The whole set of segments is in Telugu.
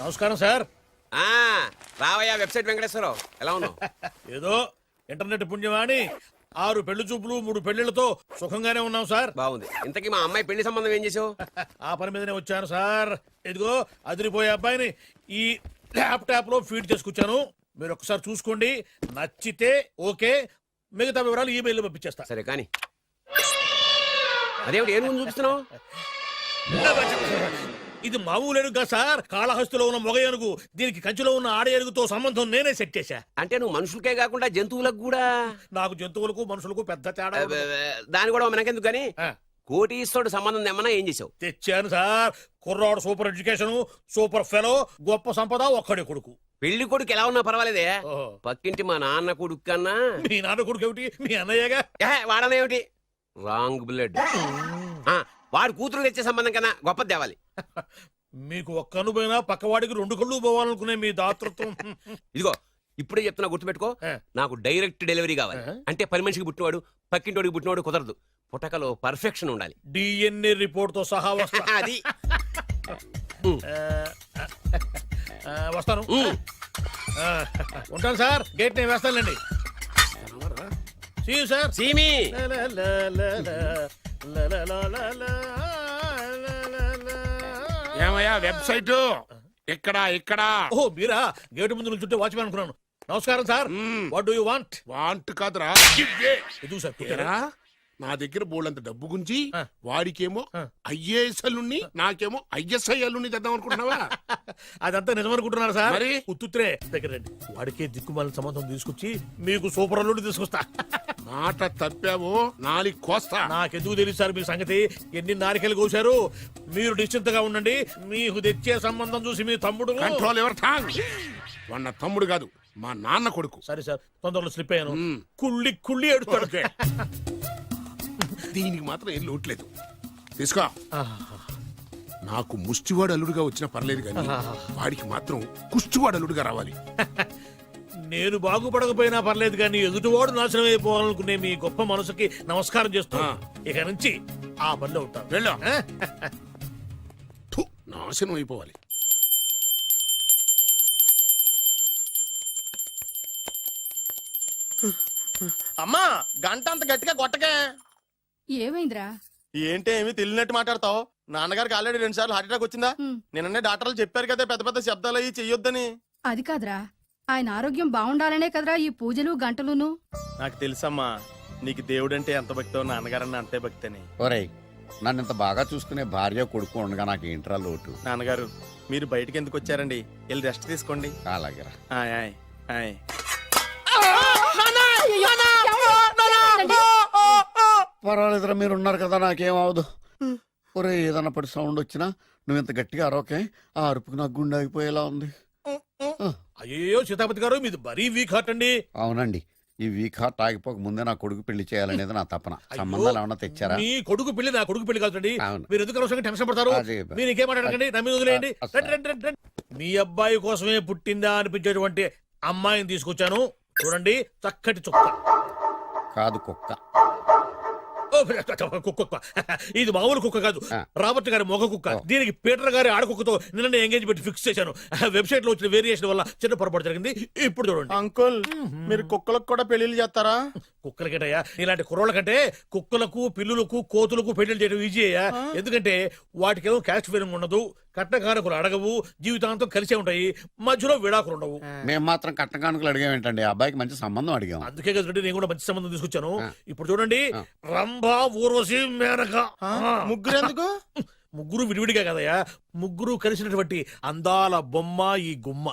నమస్కారం సార్. ఆ రావయ్యా వెబ్సైట్ వెంకటేశ్వరరావు ఎలా ఉన్నావు? ఏదో ఇంటర్నెట్ పుణ్యమాని 6 పెళ్లి చూపులు 3 పెళ్లిళ్లతో సుఖంగానే ఉన్నాం సార్. బాగుంది. ఇంతకీ మా అమ్మాయి పెళ్లి సంబంధం ఏం చేసావు? ఆ పని మీదనే వచ్చాను సార్. ఇదిగో అదిరిపోయే అబ్బాయిని ఈ ల్యాప్టాప్ లో ఫీడ్ చేసుకొచ్చాను. మీరు ఒకసారి చూసుకోండి, నచ్చితే ఓకే, మిగతా వివరాలు ఈమెయిల్ పంపించేస్తా. సరే కానీ అదేమిటి ఏం ముందు చూపిస్తున్నావు? ఇది మామూలు ఎరుగా సార్, కాళహస్తిలో ఉన్న మొగ ఏనుగు, దీనికి కంచిలో ఉన్న ఆడ ఏనుగుతో సంబంధం నేనే సెట్ చేశా. అంటే నువ్వు మనుషులకే కాకుండా జంతువులకు కూడా? నాకు జంతువులకు మనుషులకు పెద్ద తేడా ఉండదు. దాని కూడా మనకెందుకు కానీ ఆ, కోటీశ్వరుడు సంబంధం ఏమన్నా ఏం చేసావు? తెచ్చాను సార్. కుర్రాడు సూపర్ ఎడ్యుకేషన్, సూపర్ ఫెలో, గొప్ప సంపద, ఒక్కడే కొడుకు. పెళ్లి కొడుకు ఎలా ఉన్నా పర్వాలేదే, ఓహో. పక్కింటి మా నాన్న కొడుకు కన్నా మీ నాన్న కొడుకు ఏమిటి, మీ అన్నయ్యగా. వాడనేమిటి రాంగ్ బ్లడ్. వాడు కూతురు తెచ్చే సంబంధం కన్నా గొప్పది తేవాలి. మీకు ఒక్క కన్ను పోయినా పక్కవాడికి 2 కళ్ళు పోవాలనుకునే మీ దాతృత్వం. ఇదిగో ఇప్పుడే చెప్తున్నా, గుర్తుపెట్టుకో. నాకు డైరెక్ట్ డెలివరీ కావాలి. అంటే పని మనిషికి పుట్టినవాడు పక్కింటోడికి పుట్టినవాడు కుదరదు. పుటకలో పర్ఫెక్షన్ ఉండాలి. డిఎన్ఏ రిపోర్ట్ తో సహా వస్తా. అది వస్తాను. ఆ, ఉంటాను సార్. గేట్ నేను వేస్తానులేండి. See you, sir. సీమి ఏమయ్యా వెబ్సైట్ ఇక్కడ ఇక్కడ ఓ మీరా, గేటు ముందు నుంచుంటే వాచ్మెన్ అనుకున్నాను. నమస్కారం sir. What do you want? Want కాదురా ఇవ్వే. ఎదుగు సార్. ఏరా, నా దగ్గర బోళ్ళంత డబ్బు గుంచి ఆ. వాడికేమో ఐఏఎస్ అల్లుణ్ణి నాకేమో ఐఎస్ఐ అల్లుణ్ణి తెద్దాం అనుకుంటున్నావా? అదంతా నిజమనుకుంటున్నారు సార్. మరి? ఉత్తుత్రే దగ్గర రండి. వాడికే దిక్కుమాలిన సంబంధం తీసుకొచ్చి మీకు సూపర్ అల్లుడు తీసుకొస్తా. మాట తప్పావో నాలికి కోస్తా. నాకెందుకు తెలుసు సార్ మీ సంగతి. ఎన్ని నారికలు కోశారు. మీరు నిశ్చింతగా ఉండండి. మీకు తెచ్చే సంబంధం చూసి మీ తమ్ముడు. కంట్రోల్ ఎవర్ థాంగ్. వాడు నా తమ్ముడు కాదు, మా నాన్న కొడుకు. సరే సార్, తొందరలో స్లిప్ అయ్యాను. కుళ్ళి కుళ్ళి ఎడుతాడు. దీనికి మాత్రం ఏం లోట్లేదు. తీసుకో. నాకు ముష్టివాడు అల్లుడుగా వచ్చినా పర్లేదు కానీ వాడికి మాత్రం కుష్టివాడు అల్లుడుగా రావాలి. నేను బాగుపడకపోయినా పర్లేదు కానీ ఎదుటివాడు నాశనం అయిపోవాలనుకునే మీ గొప్ప మనసుకి నమస్కారం చేస్తున్నా. ఇక నుంచి ఆ పనిలో ఉంటాను. వెళ్ళా నాశనం అయిపోవాలి. అమ్మా గంట అంత గట్టిగా కొట్టకే. ఏమైందిరా? ఏంటి ఏమి తెలియనట్టు మాట్లాడతావు? నాన్నగారికి ఆల్రెడీ 2 సార్లు హార్ట్ అటాక్ వచ్చిందా? నిన్ననే డాక్టర్లు చెప్పారు కదా పెద్ద పెద్ద శబ్దాలు అయ్యి చెయ్యొద్దని. అది కాదురా, ఆయన ఆరోగ్యం బాగుండాలనే కదరా ఈ పూజలు గంటలును. నాకు తెలుసమ్మా, నీకు దేవుడంటే ఎంత భక్తో నాన్నగారన్న అంతే భక్తి అని. ఒరేయ్, నన్ను ఇంత బాగా చూసుకునే భార్య కొడుకు ఉండగా నాకు ఏంట్రా లోటు? నాన్నగారు మీరు బయటికి ఎందుకు వచ్చారండి? వెళ్ళి రెస్ట్ తీసుకోండి. అలాగే. ఆయ్ ఆయ్ ఆయ్. పర్వాలేదురా, మీరు ఉన్నారు కదా, నాకేమవదు. ఒరే, ఏదన్నా పడి సౌండ్ వచ్చినా నువ్వు ఇంత గట్టిగా అరవకే. ఆ అరుపుకు నాకు గుండె ఆగిపోయేలా ఉంది. అయ్యో సీతాపతి గారు, మీది మరీ వీక్ హార్ట్ అండి. అవునండి, ఈ వీక్ హార్ట్ ఆగిపోక ముందే నా కొడుకు పెళ్లి చేయాలనేది నా తపన. సంబంధాలు ఏమన్నా తెచ్చారా? మీ కొడుకు పెళ్లి నా కొడుకు పెళ్లి కాదండి. అవును. మీరు ఎందుకు అవసరంగా టెన్షన్ పడతారు? అదే. మీరు ఇంకేమాటండి, నమ్మి వదిలేయండి. రండి, రండి, రండి, రండి. మీ అబ్బాయి కోసమే పుట్టిందా అనిపించేటువంటి అమ్మాయిని తీసుకొచ్చాను. చూడండి, చక్కటి చుక్క. కాదు, కుక్క. ఓ, కుక్క. ఇది మామూలు కుక్క కాదు, రాబర్ట్ గారి మొగ కుక్క. దీనికి పీటర్ గారి ఆడకుక్కతో నిన్న ఎంగేజ్మెంట్ ఫిక్స్ చేశాను. వెబ్సైట్ లో వచ్చిన వేరియేషన్ వల్ల చిన్న పొరపాటు జరిగింది. ఇప్పుడు చూడండి. అంకుల్, మీరు కుక్కలకు కూడా పెళ్లిళ్ళు చేస్తారా? కుక్కలకేటయ్యా, ఇలాంటి కుర్రోళ్ళ కంటే కుక్కలకు, పిల్లులకు, కోతులకు పెళ్లి చేయడం ఈజీ అయ్యా. ఎందుకంటే వాటికేమో క్యాస్ట్ ఫీలింగ్ ఉండదు, కట్నకారకులు అడగవు, జీవితాంతం కలిసే ఉంటాయి, మధ్యలో విడాకులు ఉండవు. మేము మాత్రం కట్న కానుకలు అడిగామేంటండి? అబ్బాయికి మంచి సంబంధం అడిగాం. అందుకే కదండి నేను కూడా మంచి సంబంధం తీసుకొచ్చాను. ఇప్పుడు చూడండి, రంభా, ఊర్వశి, మేనక. ముగ్గురు ఎందుకు? ముగ్గురు విడివిడిగా కదయ్యా, ముగ్గురు కలిసినటువంటి అందాల బొమ్మ ఈ గుమ్మ.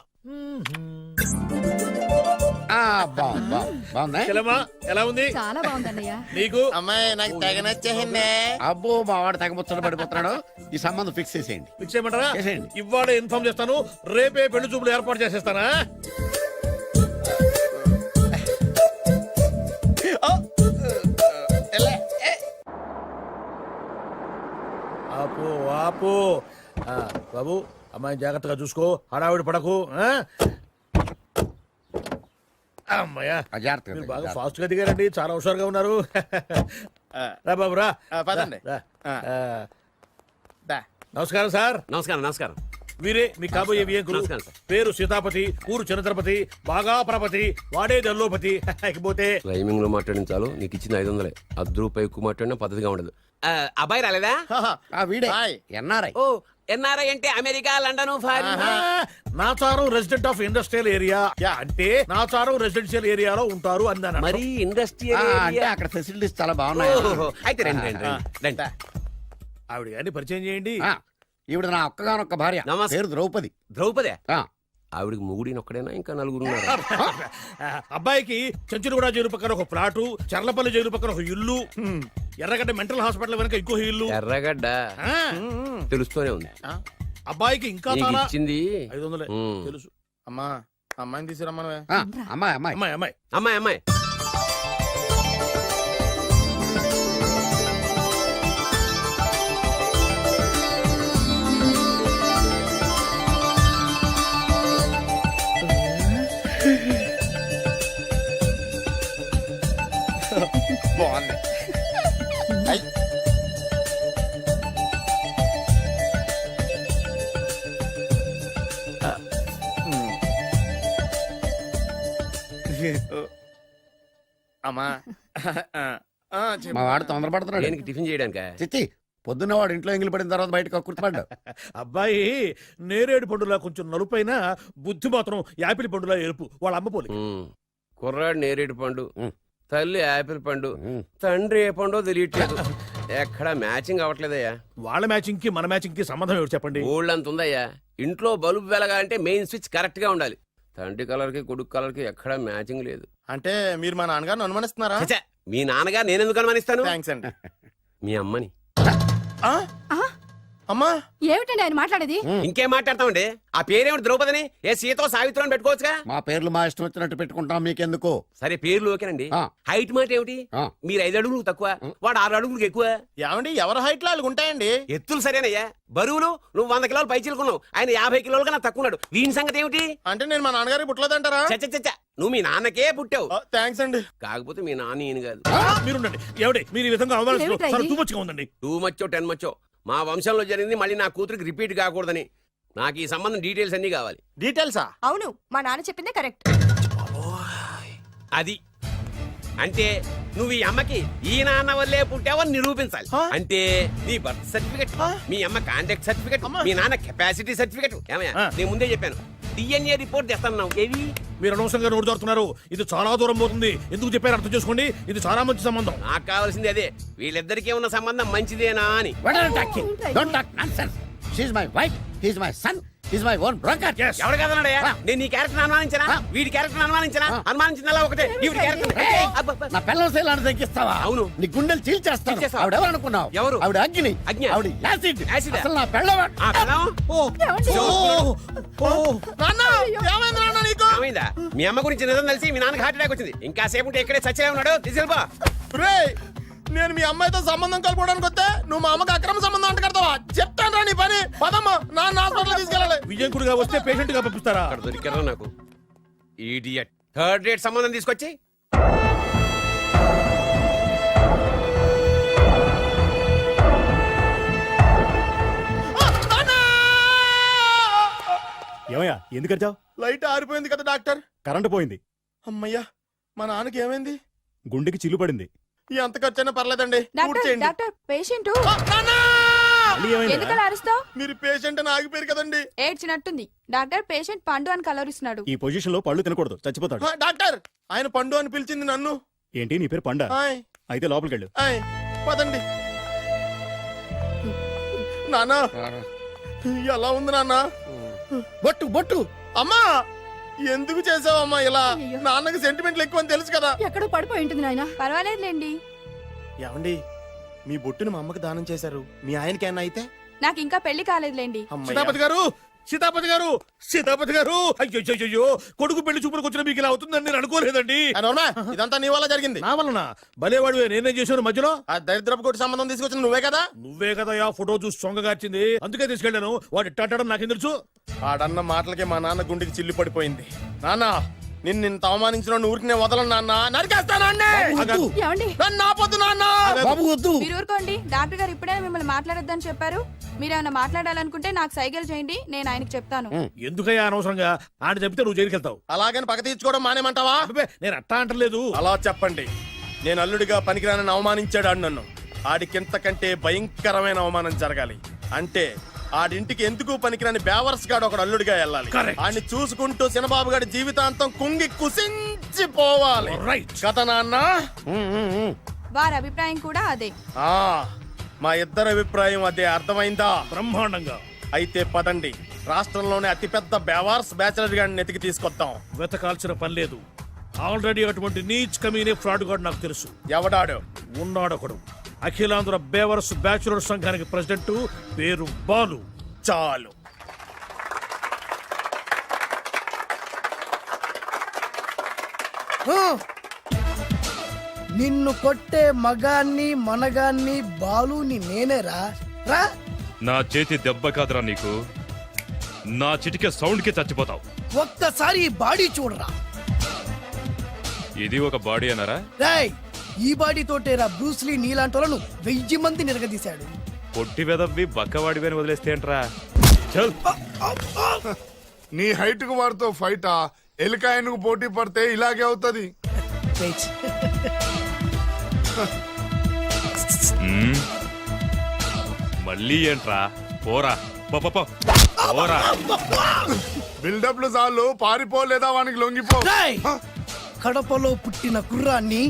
చెల్లెమ్మా, ఎలా ఉంది? చాలా బాగుందన్నయ్య. నీకు? అమ్మాయి నాకు తెగ నచ్చేసిందే. అబ్బో, మా వాడు తెగముచ్చట పడిపోతున్నాడు. ఈ సంబంధం ఫిక్స్ చేసేయండి. ఫిక్స్ చేయమంటారా? చేసేయండి. ఇవాళ ఇన్ఫార్మ్ చేస్తాను, రేపే పెళ్లి చూపులు ఏర్పాటు చేసేస్తానా? ఆపు, ఆపు. బాబు, అమ్మాయి జాగ్రత్తగా చూసుకో, హడావిడి పడకు. అమ్మాయ్యా, మీరు బాగా ఫాస్ట్ గా దిగారండి, చాలా హుషారుగా ఉన్నారు. రా బాబు, రా. పదండి. నమస్కారం సార్. నమస్కారం. నమస్కారం. వీరే మీ కాబోయే వియంకులు. నమస్కారం సార్. పేరు సీతాపతి, ఊరు చంద్రపతి, బాగా ప్రపతి, వాడే దల్లోపతి. ఇకపోతే రైమింగ్ లో మాట్లాడిన చాలు, నీకు ఇచ్చింది 500. రూపాయి ఎక్కువ మాట్లాడినా పద్ధతిగా ఉండదు. అబ్బాయి రాలేదా? ఆ వీడే హాయ్. ఎన్ఆర్ఐ. ఓ ఎన్ఆర్ఐ అంటే America, London, foreign. Nacharam resident of industrial area అంటే నాచారం రెసిడెన్షియల్ ఏరియాలో ఉంటారు అందాను. మరి ఇండస్ట్రియల్ అంటే అక్కడ ఫెసిలిటీస్ చాలా బాగున్నాయి. అయితే రండి రండి రండి. ఆవిడ గారిని పరిచయం చేయండి. ఆ, ఈవిడ నా ఒక్కగానొక్క భార్య. నమస్తే. పేరు ద్రౌపది. ద్రౌపదే? ఆ, ఆవిడికి మొగుడిని ఒక్కడేనా ఇంకా నలుగురు ఉన్నారు? అబ్బాయికి చెంచులగూడ జైలు పక్కన ఒక ప్లాటు, చర్లపల్లి జైలు పక్కన ఒక ఇల్లు, ఎర్రగడ్డ మెంటల్ హాస్పిటల్ వెనక ఇంకో ఇల్లు. ఎర్రగడ్డ ఆ, తెలుస్తూనే ఉంది. అబ్బాయికి ఇంకా నీకు చాలా ఇచ్చింది 500 ఉమ్. తెలుసు. అమ్మా అమ్మాయిని తీసుకురమ్మనవే. ఆ, అమ్మాయి అమ్మాయి. అమ్మాయి అమ్మాయి అమ్మాయి అమ్మాయి బాగుంది. ఐ. అమ్మా చెప్పు. మా వాడు తొందరపడుతున్నాడు. దేనికి టిఫిన్ చేయడానికా? చిచ్చి పొద్దున్న వాడు ఇంట్లో ఎంగిలి పడిన తర్వాత బయటకు కుర్తుపడ్డాడు. అబ్బాయి నేరేడు పండులా కొంచెం నలుపైన, బుద్ధి మాత్రం యాపిల్ పండులా ఎరుపు. వాళ్ళ అమ్మ పోలి. ఉమ్. కుర్రాడు నేరేడు పండు, ఉమ్. తల్లి యాపిల్ పండు, ఉమ్. తండ్రి ఏ పండో తెలియట్లేదు. ఎక్కడ మ్యాచింగ్ అవ్వట్లేదయ్యా. వాళ్ళ మ్యాచింగ్ కి మన మ్యాచింగ్ కి సంబంధం ఏమిటి చెప్పండి. ఊళ్ళంత ఉందయ్యా. ఇంట్లో బల్బు వెలగాలంటే మెయిన్ స్విచ్ కరెక్ట్ గా ఉండాలి. తండ్రి కలర్ కి కొడుకు కలర్ కి ఎక్కడ మ్యాచింగ్ లేదు. అంటే మీరు మా నాన్నగారిని అనుమానిస్తున్నారా? ఛ, మీ నాన్నగా నేనెందుకు అనుమానిస్తాను? థ్యాంక్స్ అండి. మీ అమ్మని. ఆ? అమ్మా ఏమిటండి ఆయన మాట్లాడేది? ఇంకేం మాట్లాడతామండి? ఆ పేరేమిటి ద్రౌపదిని? ఏ సీతో సావిత్రం అని పెట్టుకోవచ్చుగా. మా పేర్లు మా ఇష్టం వచ్చినట్టు పెట్టుకుంటాం, మీకెందుకు? సరే పేర్లు ఓకేనండి. ఆ. హైట్ మాట ఏమిటి? ఆ. మీరు 5 అడుగులు తక్కువ, వాడు 6 అడుగులకు ఎక్కువ. ఏమండి ఎవరి హైట్ లో వాళ్ళకి ఉంటాయండి. ఎత్తులు సరేనయ్యా. బరువులు నువ్వు 100 కిలోలు పై చిలుకున్నావు, ఆయన 50 కిలోలు కన్నా తక్కువ ఉన్నాడు. వీని సంగతి ఏమిటి? అంటే నేను మా నాన్నగారికి పుట్టలేదంటారా? చచ్చ నువ్వు మీ నాన్నకే పుట్టావు. థ్యాంక్స్ అండి. కాకపోతే మీ నాన్న ఈయన కాదు. మీరుండండి. ఏమిటి మీరు ఈ విధంగా ఏమిటా ఇది? తూమచ్చిగా ఉందండి. 2 మచ్చో 10 మచ్చో మా వంశంలో జరిగింది మళ్ళీ నా కూతురికి రిపీట్ కాకూడదని. నాకు ఈ సంబంధం డీటెయిల్స్ అన్ని కావాలి. డీటెయిల్సా? అవును మా నాన్న చెప్పిందే కరెక్ట్. అది అంటే నువ్వు ఈ అమ్మకి ఈ నాన్న వల్లే పుట్టావని నిరూపించాలి. అంటే నీ బర్త్ సర్టిఫికెట్, మీ అమ్మ కాంటాక్ట్ సర్టిఫికెట్, మీ నాన్న కెపాసిటీ సర్టిఫికెట్. ఏమయ్యా నేను ముందే చెప్పాను, DNA రిపోర్ట్ తెస్తాను. ఏవి? మీరు అనవసరంగా నోటు దొరుకుతున్నారు. ఇది చాలా దూరం పోతుంది. ఎందుకు చెప్పారు అర్థం చేసుకోండి. ఇది చాలా మంచి సంబంధం. నాకు కావాల్సింది అదే, వీళ్ళిద్దరికీ ఉన్న సంబంధం మంచిదేనా అని. What are you talking? Don't talk nonsense. She's my wife, he's my son, he's my own broker. Yes. ఎవరు కదన్నాడయ్యా? నేను నీ క్యారెక్టర్ అనుమానించనా? వీడి క్యారెక్టర్ అనుమానించనా? అనుమానించిందల్లా ఒకటే. వీడి క్యారెక్టర్ నా పిల్లల శైలాన్ని తగ్గిస్తావా? అవును. నీ గుండెలు చీల్చేస్తాను. చీల్చేస్తావా? ఆవిడ ఎవరు అనుకున్నావు? ఎవరు? ఆవిడ అగ్ని. అగ్ని? ఆవిడ యాసిడ్. యాసిడ్? అసలు నా పిల్లవాడు. ఆ పిల్లం? నాన్న ఏమైంది నాన్న నీకు? ఏమైందా? మీ అమ్మ గురించి నిజం తెలిసి మీ నాన్నకి హార్ట్ అటాక్ వచ్చింది. ఇంకా సేపు ఉంటే ఇక్కడే చచ్చే ఉన్నాడు. తీసుకెళ్ళిపో. రేయ్, నేను మీ అమ్మాయితో సంబంధం కలుపుకోవడానికి వస్తే నువ్వు మా అమ్మకి అక్రమ సంబంధం అంట కడతావా? చెప్తాను రా నీ పని. పదమ్మా నాన్న హాస్పిటల్ తీసుకెళ్ళాలి. విజయకుడిగా వస్తే పేషెంట్ గా పంపిస్తారా? అక్కడ దొరికారా నాకు ఈడియట్. 3rd రేట్ సంబంధం తీసుకొచ్చి ఏమయ్యా ఎందుకు వచ్చావు? లైట్ ఆరిపోయింది కదా డాక్టర్. కరెంటు పోయింది. అమ్మయ్యా మా నాన్నకి ఏమైంది? గుండెకి చిల్లు పడింది. ఎంత ఖర్చైనా పర్లేదండి. పూర్తి చేయండి. డాక్టర్ పేషెంట్ నాన్న! మళ్ళీ ఏమైందిరా? ఎందుకలా అరుస్తావు? మీరు పేషెంట్ అని ఆగిపోయారు కదండి. ఏడ్చినట్టుంది. డాక్టర్ పేషెంట్ పండు అని కలవరిస్తున్నాడు. ఈ పొజిషన్ లో పళ్ళు తినకూడదు, చచ్చిపోతాడు. డాక్టర్ ఆయన పండు అని పిలిచింది నన్ను. ఏంటి నీ పేరు పండా? ఆయ్, అయితే లోపలికి వెళ్ళు. ఆయ్, పదండి. నాన్న ఎలా ఉంది నాన్న? బొట్టు బొట్టు. అమ్మా ఎందుకు చేసావమ్మా ఇలా? నాన్నకి సెంటిమెంట్లు ఎక్కువ అని తెలుసు కదా. ఎక్కడో పడిపోయి ఉంటుంది నాయన. పర్వాలేదులేండి. ఏమండి మీ బొట్టుని మా అమ్మకి దానం చేశారు, మీ ఆయనకి ఏమన్నా అయితే? నాకు ఇంకా పెళ్లి కాలేదులేండి. అమ్మయ్య. సీతాపతి గారు, సీతాపతి గారు, సీతాపతి గారు, అయ్యో కొడుకు పెళ్లి చూపులకు వచ్చిన మీకు ఇలా అవుతుందని నేను అనుకోలేదండి. ఆ నోర్మా, ఇదంతా నీ వల్ల జరిగింది. నా వలన భలేవాడు. నేనేం చేశాను మధ్యలో? ఆ దరిద్రపు కొట్టి సంబంధం తీసుకొచ్చిన నువ్వే కదా. నువ్వే కదా ఆ ఫోటో చూసి సొంగగార్చింది. అందుకే తీసుకెళ్ళాను. వాడు ఇట్టాడడం నాకేం తెలుసు? ఆడన్న మాటలకే మా నాన్న గుండెకి చిల్లు పడిపోయింది. నాన్న నిన్ను ఇంత అవమానించిన ఊరికి నేను వదలను నాన్న, నరికేస్తానండి. ఏమండి నన్ను ఆపొద్దు నాన్న. బాబు వద్దు. మీరు ఊరుకోండి. డాక్టర్ గారు ఇప్పుడే మిమ్మల్ని మాట్లాడొద్దని చెప్పారు. మీరేమైనా మాట్లాడాలనుకుంటే నాకు సైగలు చేయండి, నేను ఆయనకి చెప్తాను. ఎందుకయ్యా అనవసరంగా ఆయన చెప్తే నువ్వు జైలుకి వెళ్తావు. అలాగని పక్క తీర్చుకోవడం మానేమంటావా? అబ్బే, నేను అట్టా అంటలేదు. అలా చెప్పండి. నేను అల్లుడిగా పనికిరానని అవమానించాడు ఆడు నన్ను. ఆడికింతకంటే భయంకరమైన అవమానం జరగాలి. అంటే ఆడింటికి ఎందుకు పనికిరాని బేవర్స్ గాడు ఒకడు అల్లుడిగా వెళ్ళాలి. Correct. ఆడిని చూసుకుంటూ చిన్నబాబు గారి జీవితాంతం కుంగి కుసించిపోవాలి. Right. కదా నాన్న? వారి అభిప్రాయం కూడా అదే. ఆ, మా ఇద్దరి అభిప్రాయం అదే. అర్థమైందా? బ్రహ్మాండంగా. అయితే పదండి, రాష్ట్రంలోనే అతిపెద్ద బేవార్స్ బ్యాచిలర్ గాడిని ఎతికి తీసుకొద్దాం. వెతకాల్సిన పని లేదు. ఆల్రెడీ అటువంటి నీచ్ కమీనే ఫ్రాడ్ గాడు నాకు తెలుసు. ఎవడాడు? ఉన్నాడొకడు. అఖిలాంధ్ర బేవర్స్ బ్యాచులర్ సంఘానికి ప్రెసిడెంట్, పేరు బాలు. చాలు. నిన్ను కొట్టే మగాన్ని మనగాన్ని బాలుని నేనేరా రా. నా చేతి దెబ్బ కాదురా నీకు, నా చిటికే సౌండ్ కి చచ్చిపోతావు. ఒక్కసారి ఈ బాడీ చూడరా. ఇది ఒక బాడీ అన్నారా? రాయ్, ఈ బాడీ తోటేరా బ్రూస్లీ నీలాంటి వాళ్ళను 1000 మంది నిరగదీశాడు. పొట్టి వెదవ్వి బక్కవాడివి అని వదిలేస్తే ఏంట్రా? చల్. నీ హైట్ కు వారితో ఫైటా? ఎలికాయనకు పోటీ పడితే ఇలాగే అవుతది. వెయిట్. మ్మ్. మళ్ళీ ఏంట్రా? పోరా పో, పో, పో. పోరా. బిల్డప్లు చాలు, పారిపోలేదా వానికి లొంగిపో. రాయ్, కడపలో పుట్టిన కుర్రాన్ని,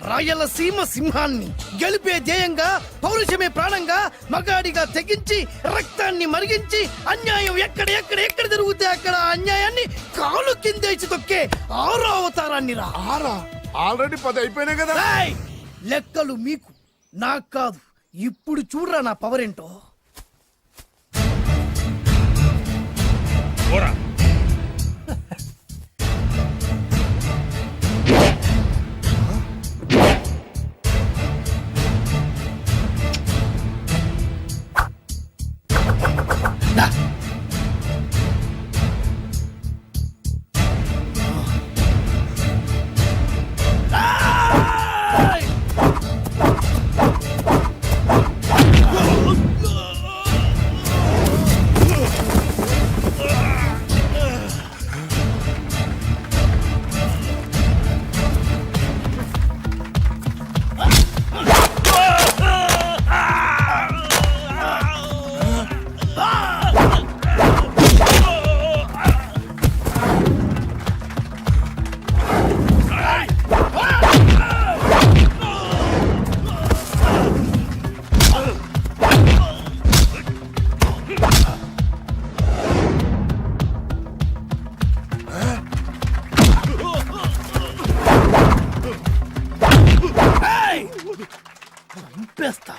రాయలసీమ సింహాన్ని గెలిపే ధ్యేయంగా, పౌరుషమే ప్రాణంగా, మగాడిగా తెగించి రక్తాన్ని మరిగించి అన్యాయం ఎక్కడ ఎక్కడ ఎక్కడ జరుగుతే అక్కడ అన్యాయాన్ని కాలు కిందేసి తొక్కే 6వ అవతారాన్ని రా. ఆల్రెడీ 10 అయిపోయినాయి కదా. రాయ్, లెక్కలు మీకు నాకు కాదు. ఇప్పుడు చూడరా నా పవర్ ఏంటో. పోరా. చంపేస్తా.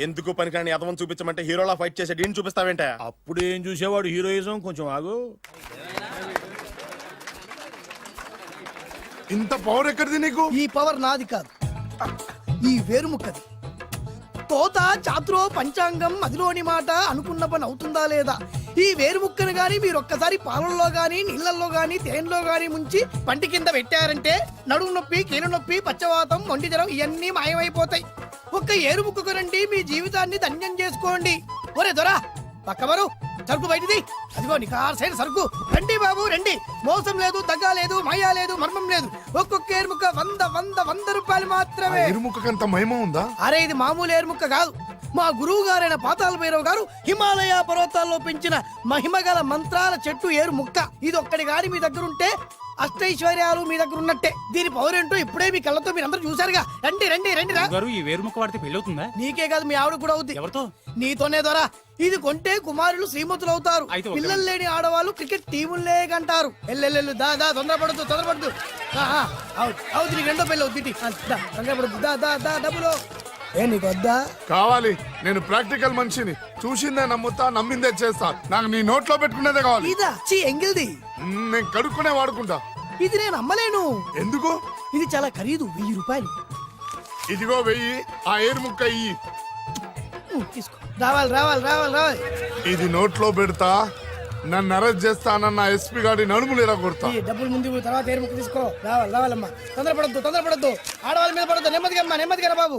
ఎందుకు పనికిరాని అదవం చూపించమంటే హీరోలా ఫైట్ చేసే డీన్ చూపిస్తావేంట? అప్పుడేం చూసేవాడు హీరోయిజం. కొంచెం ఆగు. ఇంత పవర్ ఎక్కడిది నీకు? ఈ పవర్ నాది కాదు, ఈ వేరుముక్కది. తోత చాతురో పంచాంగం అదిలోని మాట అనుకున్న పని అవుతుందా లేదా? ఈ వేరుముక్కను గాని మీరు ఒక్కసారి పాలల్లో గాని నీళ్లలో గాని తేనెలో గాని ముంచి పంటి కింద పెట్టారంటే నడుము నొప్పి, కీలు నొప్పి, పచ్చవాతం, ఒంటి జ్వరం ఇవన్నీ మాయమైపోతాయి. ఒక్క ఏరుముక్కకు రండి, మీ జీవితాన్ని ధన్యం చేసుకోండి. ఒరే దొరా, పక్కవరు సరుకు బయటిది. అదిగో నికార్సైన సరుకు. రండి బాబు రండి. మోసం లేదు, దగ్గ లేదు, మాయా లేదు, మర్మం లేదు. ఒక్కొక్క ఏరుముక్క 100 రూపాయలు మాత్రమే. ఇరుముఖకంత మహిమ ఉందా? అరే, ఇది మామూలు ఏరుముక్క కాదు. మా గురువు గారైన పాతాళ భైరవ్ గారు హిమాలయ పర్వతాల్లో పెంచిన మహిమగల మంత్రాల చెట్టు ఏరు ముక్క. ఇది ఒక్కడి గాని మీ దగ్గర ఉంటే అష్టైశ్వర్యాలు మీ దగ్గర ఉన్నట్టే. దీని పవర్ ఏంటో ఇప్పుడే మీ కళ్ళతో మీరు అందరూ చూసారుగా. రండి రండి రండి రా. ఈ వేరుముక్క వాడితే పెళ్లి అవుతుందా? నీకే కాదు, మీ ఆవిడ కూడా అవుద్ది. ఎవరితో? నీతోనే ద్వారా. ఇది కొంటే కుమారులు శ్రీమంతులు అవుతారు. పిల్లలు లేని ఆడవాళ్ళు క్రికెట్ టీములే కంటారు. ఎల్లెల్లెల్లు దా దా, తొందరపడద్దు. అవుతుంది, నీకు రెండో పెళ్ళి అవుతుంది. తొందరపడద్దు, దా దా దా. డబ్బులు ఏ నీకు వద్దా? కావాలి. నేను ప్రాక్టికల్ మనిషిని. చూసిందే నమ్ముతా, నమ్మిందే చేస్తా. నాకు నీ నోట్లో పెట్టుకునేదే కావాలి. ఇదా చీ ఎంగిల్ది. నేను కడుక్కునే వాడుకుంటా. ఇది నేను అమ్మలేను. ఎందుకు? ఇది చాలా ఖరీదు, 1000 రూపాయలు. ఇదిగో వెయ్యి, ఆ ఏరు ముక్క ఇయ్యి. తీసుకో. రావాలి రావాలి రావాలి రావాలి. ఇది నోట్లో పెడతా, నన్ను అరెస్ట్ చేస్తానన్న ఎస్పీ గారి నడుములు ఇలా కొడతా. ఈ డబ్బులు ముందు ఇవ్వు, తర్వాత ఏరు ముక్క తీసుకో. రావాలి రావాలమ్మా. తొందరపడద్దు. ఆడవాళ్ళ మీద పడద్దు. నెమ్మదిగా అమ్మా, నెమ్మదిగా రా బాబు.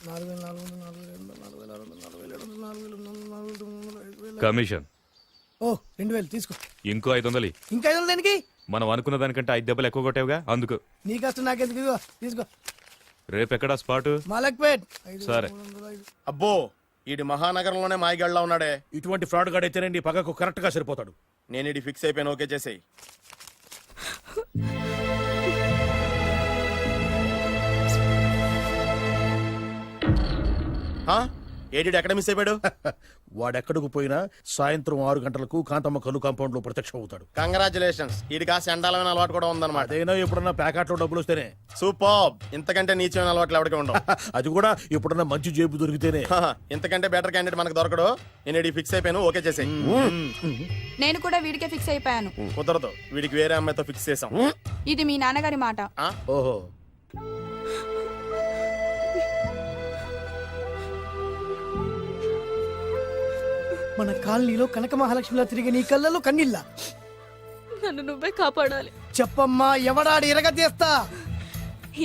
4,400 కమిషన్ ఓ 2,000 తీసుకో. ఇంకో 500. ఇంకా 500 దేనికి? మనం అనుకున్న దానికంటే 5 దెబ్బలు ఎక్కువ కొట్టావుగా అందుకు. నీ కష్టం నాకెందుకు? ఇదిగో తీసుకో. రేపెక్కడా స్పాటు? మలక్పేట్. సరే. అబ్బో ఈడి మహానగరంలోనే మాయగాళ్ళ ఉన్నాడే. ఇటువంటి ఫ్రాడ్ గాడు అయితేనే పగకు కరెక్ట్ గా సరిపోతాడు. నేను ఇది ఫిక్స్ అయిపోయాను, ఓకే చేసేయి. ఏడి ఎక్కడ మిస్ అయిపోయాడు? వాడెక్కడికి పోయినా సాయంత్రం 6 గంటలకు కాంతమ్మ కల్లు కాంపౌండ్ లో ప్రత్యక్షం అవుతాడు. కంగ్రాచులేషన్స్, ఈడి కాస్త ఎండాలమైన అలవాటు కూడా ఉందన్నమాట. అదైనా ఎప్పుడన్నా ప్యాకెట్లో డబ్బులు వస్తేనే. సూపర్, ఇంతకంటే నీచమైన అలవాట్లు ఎవరికి ఉండవు. అది కూడా ఎప్పుడన్నా మంచి జేబు దొరికితేనే. ఇంతకంటే బెటర్ క్యాండిడేట్ మనకు దొరకడు. నేను ఇది ఫిక్స్ అయిపోయాను, ఓకే చేసేయి. నేను కూడా వీడికే ఫిక్స్ అయిపోయాను. కుదరదు, వీడికి వేరే అమ్మాయితో ఫిక్స్ చేసాం. ఇది మీ నాన్నగారి మాట. ఓహో, మన కాలనీలో కనక మహాలక్ష్మిలా తిరిగి నీ కళ్ళలో కన్నీళ్ళ. నన్ను నువ్వే కాపాడాలి. చెప్పమ్మా, ఎవడాడి ఎరగ తీస్తా.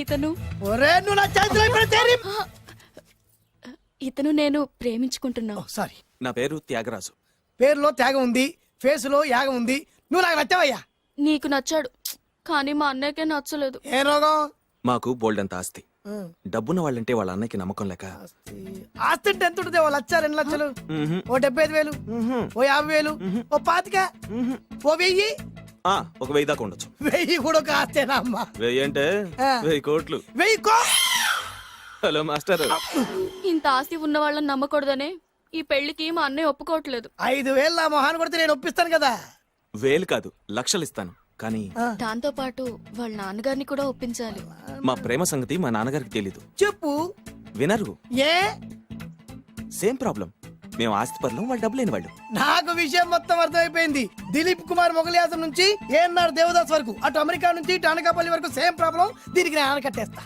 ఇతను ఒరే నువ్వు నా చేతిలో ఇప్పుడు తేరి. ఇతను నేను ప్రేమించుకుంటున్నావు. సారీ, నా పేరు త్యాగరాజు. పేరులో త్యాగం ఉంది, ఫేస్ లో యాగం ఉంది. నువ్వు నాకు నచ్చావయ్యా. నీకు నచ్చాడు, కానీ మా అన్నయ్యకే నచ్చలేదు. ఏ రోగం? మాకు బోల్డంత ఆస్తి. డబ్బున్న వాళ్ళంటే వాళ్ళ అన్నయ్యకి నమ్మకం లేక. ఆస్తి అంటే ఎంత ఉంటుంది? 2 లక్షలు, ఓ 75,000, ఓ 50,000, ఓ 25, ఓ 1000. ఒక 1000 దాకా ఉండొచ్చు. 1000 కూడా ఒక ఆస్తేనా అమ్మా? 1000 అంటే 1000 కోట్లు. 1000 హలో మాస్టర్. ఇంత ఆస్తి ఉన్న వాళ్ళని నమ్మకూడదనే ఈ పెళ్లికి మా అన్నయ్య ఒప్పుకోవట్లేదు. 5,000 నా మొహాన్ని కొడితే నేను ఒప్పిస్తాను కదా. 1000 కాదు, లక్షలు ఇస్తాను. కానీ దాంతో పాటు వాళ్ళ నాన్నగారిని కూడా ఒప్పించాలి. మా ప్రేమ సంగతి మా నాన్నగారికి తెలీదు. చెప్పు. వినరు. ఏ? Same problem. మేము ఆస్తి పరులం, వాళ్ళు డబ్బు లేని వాళ్ళు. నాకు విషయం మొత్తం అర్థమైపోయింది. దిలీప్ కుమార్ మొగలియాసం నుంచి ఏఎన్ఆర్ దేవదాస్ వరకు, అటు అమెరికా నుంచి ఇటు అనకాపల్లి వరకు సేమ్ ప్రాబ్లం. దీనికి నేను ఆనకట్టేస్తా,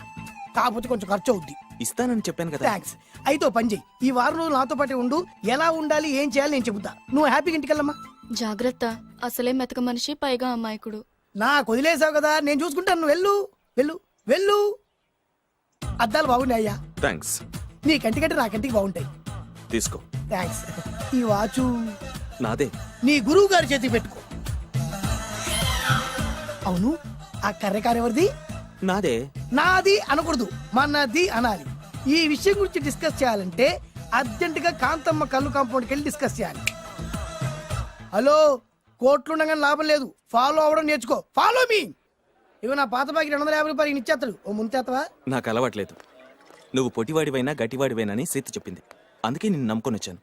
కాకపోతే కొంచెం ఖర్చు అవుద్ది. ఇస్తానని చెప్పాను కదా. థ్యాంక్స్. అయితే ఓ పని చెయ్యి, ఈ వారం రోజులు నాతో పాటు ఉండు. ఎలా ఉండాలి, ఏం చేయాలి నేను చెబుతా. నువ్వు హ్యాపీగా ఇంటికెళ్ళమ్మా. జాగ్రత్త, అసలే మెతక మనిషి, పైగా అమాయకుడు. నాకు వదిలేసావు కదా, నేను చూసుకుంటాను. నువ్వు వెళ్ళు వెళ్ళు వెళ్ళు. అద్దాలు బాగున్నాయ్యా. థ్యాంక్స్. నీ కంటికంటే నా కంటికి బాగుంటాయి. తీసుకో. థ్యాంక్స్. ఈ వాచు నాదే. నీ గురువు గారి చేతికి పెట్టుకో. అవును, ఆ కర్రెకారు ఎవరిది? నాదే. నాది అనకూడదు, మనది అనాలి. ఈ విషయం గురించి డిస్కస్ చేయాలంటే అర్జెంట్ గా కాంతమ్మ కళ్ళు కాంపౌండ్కి వెళ్ళి డిస్కస్ చేయాలి. హలో, కోట్లుండగానే లాభం లేదు. ఫాలో అవ్వడం నేర్చుకో. Follow me. ఇవి నా పాత బాకి 250 రూపాయలు ఇచ్చేస్తాడు. ఓ ముంతేత్తవా? నాకు అలవాట్లేదు. నువ్వు పొటివాడివైనా గట్టివాడివైనా అని సీత చెప్పింది. అందుకే నిన్ను నమ్ముకొని వచ్చాను.